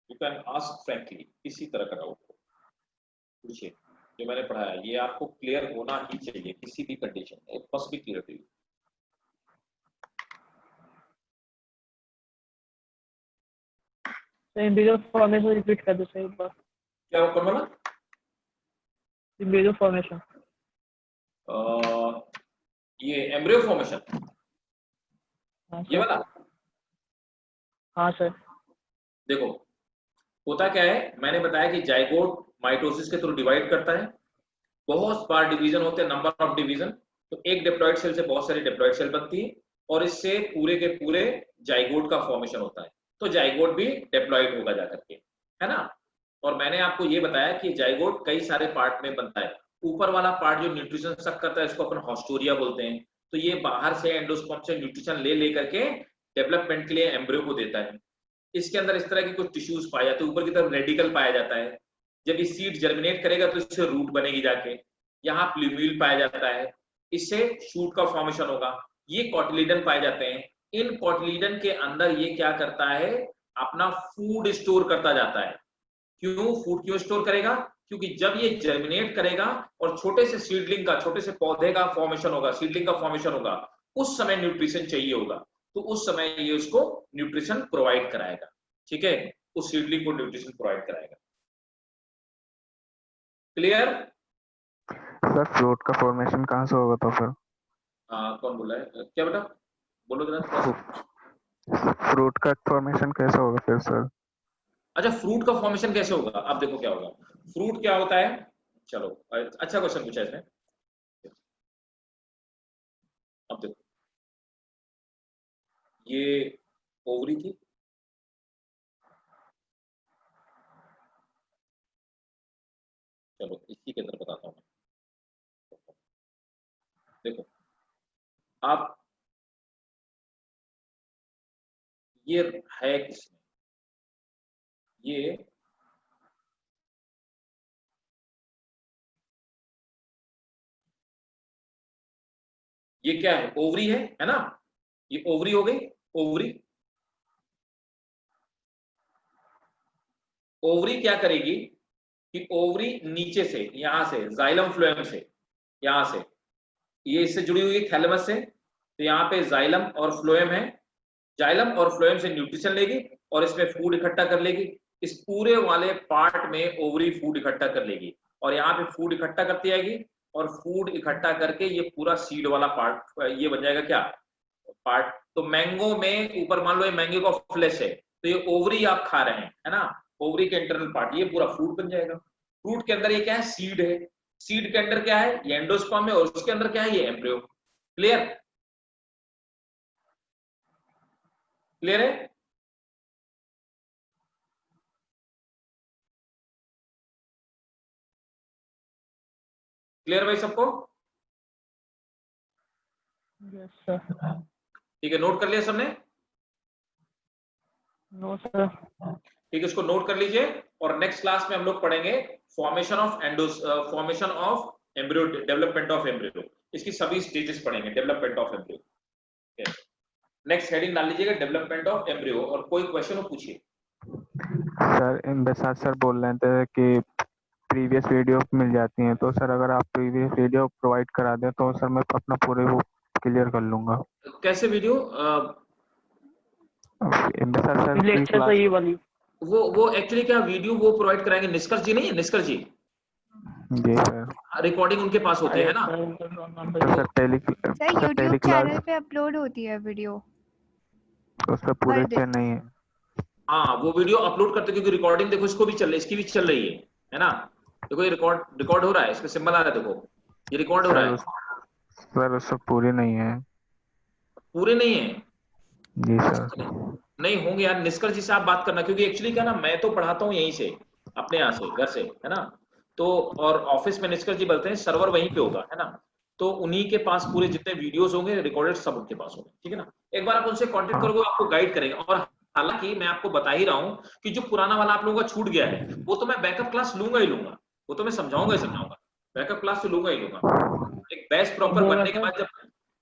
यू कैन आस्क फ्रैंकली, किसी तरह का डाउट हो पूछिए। जो मैंने पढ़ाया ये आपको क्लियर होना ही चाहिए, किसी भी कंडीशन में it must be clear to you. Embryo formation repeat कर दो सर एक बार। क्या वो करना, एम्ब्रियो फॉर्मेशन, ये एम्ब्रियो फॉर्मेशन, ये वाला। हाँ सर। देखो होता क्या है, मैंने बताया कि जाइगोट माइटोसिस के थ्रू डिवाइड करता है, बहुत बार डिवीजन होते हैं, नंबर ऑफ डिवीजन। तो एक डिप्लॉइड सेल से बहुत सारी डिप्लॉइड सेल बनती है और इससे पूरे के पूरे जाइगोट का फॉर्मेशन होता है। तो जाइगोट भी डिप्लॉइड होगा जाकर के, है ना। और मैंने आपको ये बताया कि जाइगोट कई सारे पार्ट में बनता है। ऊपर वाला पार्ट जो न्यूट्रिशन सक करता है इसको अपन हॉस्टोरिया बोलते हैं। तो ये बाहर से एंडोस्पर्म से न्यूट्रिशन ले लेकर के डेवलपमेंट के लिए एम्ब्रियो को देता है। इसके अंदर इस तरह की कुछ टिश्यूज पाए जाते हैं, ऊपर की तरफ रेडिकल पाया जाता है। जब ये सीड जर्मिनेट करेगा तो इससे रूट बनेगी जाके, यहाँ प्लूम्यूल पाया जाता है, इससे शूट का फॉर्मेशन होगा। ये कॉटिलीडन पाए जाते हैं। इन कॉटिलीडन के अंदर ये क्या करता है, अपना फूड स्टोर करता जाता है। क्यों फूड क्यों स्टोर करेगा, क्योंकि जब ये जर्मिनेट करेगा और छोटे से सीडलिंग का, छोटे से पौधे का फॉर्मेशन होगा, सीडलिंग का फॉर्मेशन होगा, उस समय न्यूट्रिशन चाहिए होगा, तो उस समय ये उसको न्यूट्रिशन प्रोवाइड कराएगा। ठीक है, उस सीडलिंग को न्यूट्रिशन प्रोवाइड कराएगा। क्लियर। सर फ्रूट का फॉर्मेशन कहाँ से होगा तो फिर? कौन बोला है, क्या बेटा बोलो जरा। फ्रूट का फॉर्मेशन कैसे होगा फिर सर? अच्छा फ्रूट का फॉर्मेशन कैसे होगा, अब देखो क्या होगा। फ्रूट क्या होता है, चलो अच्छा क्वेश्चन पूछा इसने। अब देखो ये ओवरी थी, चलो इसी के अंदर बताता हूँ मैं। देखो आप ये है किसमें, ये क्या है, ओवरी है ना, ये ओवरी हो गई। ओवरी ओवरी क्या करेगी कि ओवरी नीचे से, यहां से जाइलम फ्लोएम से, यहां से ये इससे जुड़ी हुई है थैलेमस से, तो यहाँ पे जाइलम और फ्लोएम है, जाइलम और फ्लोएम से न्यूट्रिशन लेगी और इसमें फूड इकट्ठा कर लेगी। इस पूरे वाले पार्ट में ओवरी फूड इकट्ठा कर लेगी और यहाँ पे फूड इकट्ठा करती आएगी और फूड इकट्ठा करके ये पूरा सीड वाला पार्ट ये बन जाएगा क्या पार्ट। तो मैंगो में ऊपर मान लो ये मैंगो का फ्लेश है, तो ये ओवरी आप खा रहे हैं, है ना, ओवरी के इंटरनल पार्ट, ये पूरा फ्रूट बन जाएगा। फ्रूट के अंदर ये क्या है, सीड है, सीड के अंदर क्या है, ये एंडोस्पर्म है और उसके अंदर क्या है, ये एम्ब्रियो। क्लियर, क्लियर है। क्लियर भाई सबको? Yes sir. ठीक है, नोट कर लिया सबने? No sir. ठीक है, इसको नोट कर लीजिए और नेक्स्ट क्लास में हम लोग पढ़ेंगे formation of embryo, development of embryo, इसकी सभी स्टेजेस पढ़ेंगे, development of embryo. Next heading डाल लीजिएगा डेवलपमेंट ऑफ एम्ब्रियो, और कोई क्वेश्चन हो पूछिए। सर इम्बेसार सर बोल रहे थे कि प्रीवियस वीडियो मिल जाती हैं, तो सर अगर आप प्रीवियस वीडियो प्रोवाइड करा दें तो सर मैं अपना पूरे वो क्लियर कर लूंगा। कैसे वीडियो? इम्बेसार सर की लेक्चर क्लास, तो ये वाली। वो एक्चुअली क्या वीडियो वो प्रोवाइड कराएंगे, निष्कर्ष जी नहीं है, निष्कर्ष जी जी सर, रिकॉर्डिंग उनके पास होते हैं ना। तो sir sir YouTube tele channel class पे अपलोड होती है वीडियो उस पर पूरे हर पे दिन। नहीं है। हाँ वो वीडियो अपलोड करते, क्योंकि रिकॉर्डिंग देखो इसको भी चल रही है, इसकी भी चल रही है ना। देखो ये रिकॉर्ड हो रहा है, इसमें सिंबल आ रहा है, देखो ये रिकॉर्ड हो रहा है। सर उस पर पूरे नहीं है। पूरे नहीं है? जी सर। नहीं होंगे यार, निष्कर्ष जी से आप बात करना, क्योंकि एक्चुअली क्या ना, मैं तो पढ़ाता हूँ यहीं से, अपने यहाँ से, घर से, है ना। तो और ऑफिस में निष्कर्ष जी बोलते हैं, सर्वर वहीं पे होगा, है ना। तो उन्हीं के पास पूरे जितने वीडियोस होंगे रिकॉर्डेड सब उनके पास होंगे, ठीक है ना। एक बार आप उनसे कांटेक्ट करोगे, आपको गाइड करेंगे। और हालांकि मैं आपको बता ही रहा हूँ कि जो पुराना वाला आप लोगों का छूट गया है, वो तो मैं बैकअप क्लास लूंगा ही लूंगा, वो तो मैं समझाऊंगा ही समझाऊंगा, बैकअप क्लास तो लूंगा ही लूंगा। एक बैच प्रॉपर बनने के बाद, जब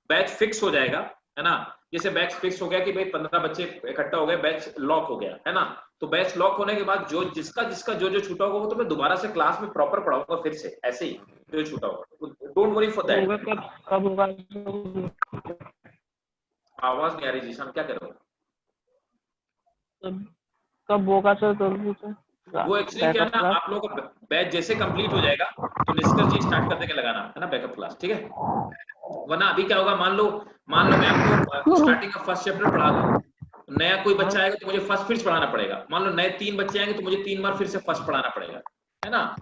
बैच फिक्स हो जाएगा, है ना, जैसे बैच फिक्स हो गया कि भाई 15 बच्चे इकट्ठा हो गए, बैच लॉक हो गया, है ना, तो बैच लॉक होने के बाद जो जिसका जो छूटा होगा वो तो मैं दोबारा से क्लास में प्रॉपर पढ़ाऊंगा, फिर से ऐसे ही जो छूटा होगा। Don't worry for that. कब होगा? आवाज नहीं आ रही जीशान, क्या कर रहे हो? कब होगा सर? तो वो एक्चुअली क्या है ना, आप लोगों का बैच जैसे कंप्लीट हो जाएगा तो निष्कर्ष जी स्टार्ट कर देंगे लगाना, है ना, बैकअप क्लास, ठीक है। वरना अभी क्या होगा, मान लो मैं आपको स्टार्टिंग का फर्स्ट चैप्टर पढ़ा दूं, नया कोई बच्चा आएगा तो मुझे फर्स्ट फिर पढ़ाना पड़ेगा। मान लो नए 3 बच्चे आएंगे तो मुझे 3 बार फिर से फर्स्ट पढ़ाना पड़ेगा, है ना,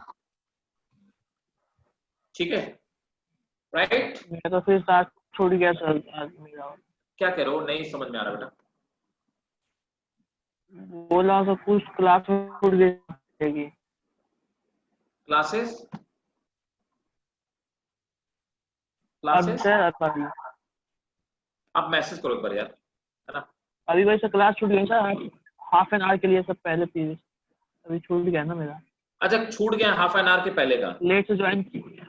ठीक है, राइट। मैं तो फिर साथ छूट गया सर आज मेरा। क्या कह रहे हो, नहीं समझ में आ रहा बेटा? बोला तो कुछ क्लास छूट गई। क्लासेस अब सर आप मैसेज करो एक बार यार, है ना। अभी वैसे क्लास छूट गई सर, हाफ एन आवर के लिए सब पहले पीरियड अभी छूट गया ना मेरा। अच्छा छूट गया हाफ एन आवर के पहले का? लेट से ज्वाइन किया।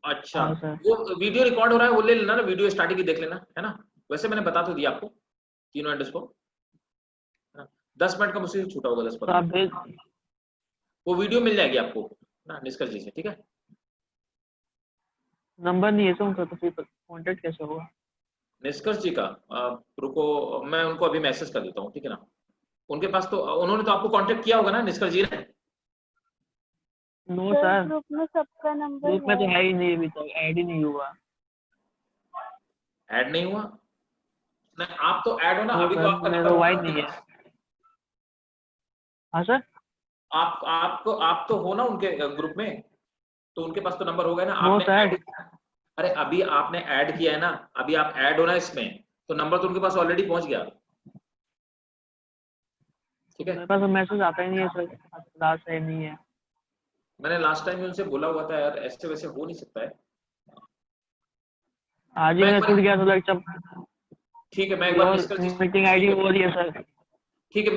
अच्छा हाँ, सर। वो वीडियो रिकॉर्ड हो रहा है, वो ले लेना ना, वीडियो स्टार्टिंग की देख लेना, है ना। वैसे मैंने बता तो दिया आपको तीनों एंडर्स को, 10 मिनट का मुझसे छूटा होगा, 10-15 वो वीडियो मिल जाएगी आपको ना निष्कर्ष जी से, ठीक है। नंबर नहीं है सर उनका, तो फिर कांटेक्ट कैसे होगा? निष्कर्ष जी का रुको, मैं उनको अभी मैसेज कर देता हूँ, ठीक है ना। उनके पास तो उन्होंने तो आपको कांटेक्ट किया होगा ना निष्कर्ष जी ने? नो सर, ग्रुप में सबका नंबर ग्रुप में तो है ही नहीं, अभी तक ऐड ही नहीं हुआ। ऐड नहीं हुआ? नहीं आप तो ऐड हो ना, अभी तो आपका मेरा नंबर वाइड नहीं है। हाँ सर, आप तो हो ना उनके ग्रुप में। तो उनके पास तो नंबर होगा ना। वो आपने सर ऐड, अरे अभी आपने ऐड किया है ना, अभी आप ऐड हो ना इसमें, तो नंबर तो उनके पास ऑलरेडी पहुंच गया। ठीक है, मेरे पास मैसेज आता ही नहीं है सर, लास्ट टाइम नहीं है। मैंने लास्ट टाइम उनसे बोला हुआ था यार, ऐसे वैसे हो नहीं सकता है। आज ही मैं मैं एक छूट बार, गया तो जब ठीक है मैं एक बार मिस कर मीटिंग आईडी हो रही है सर। ठीक है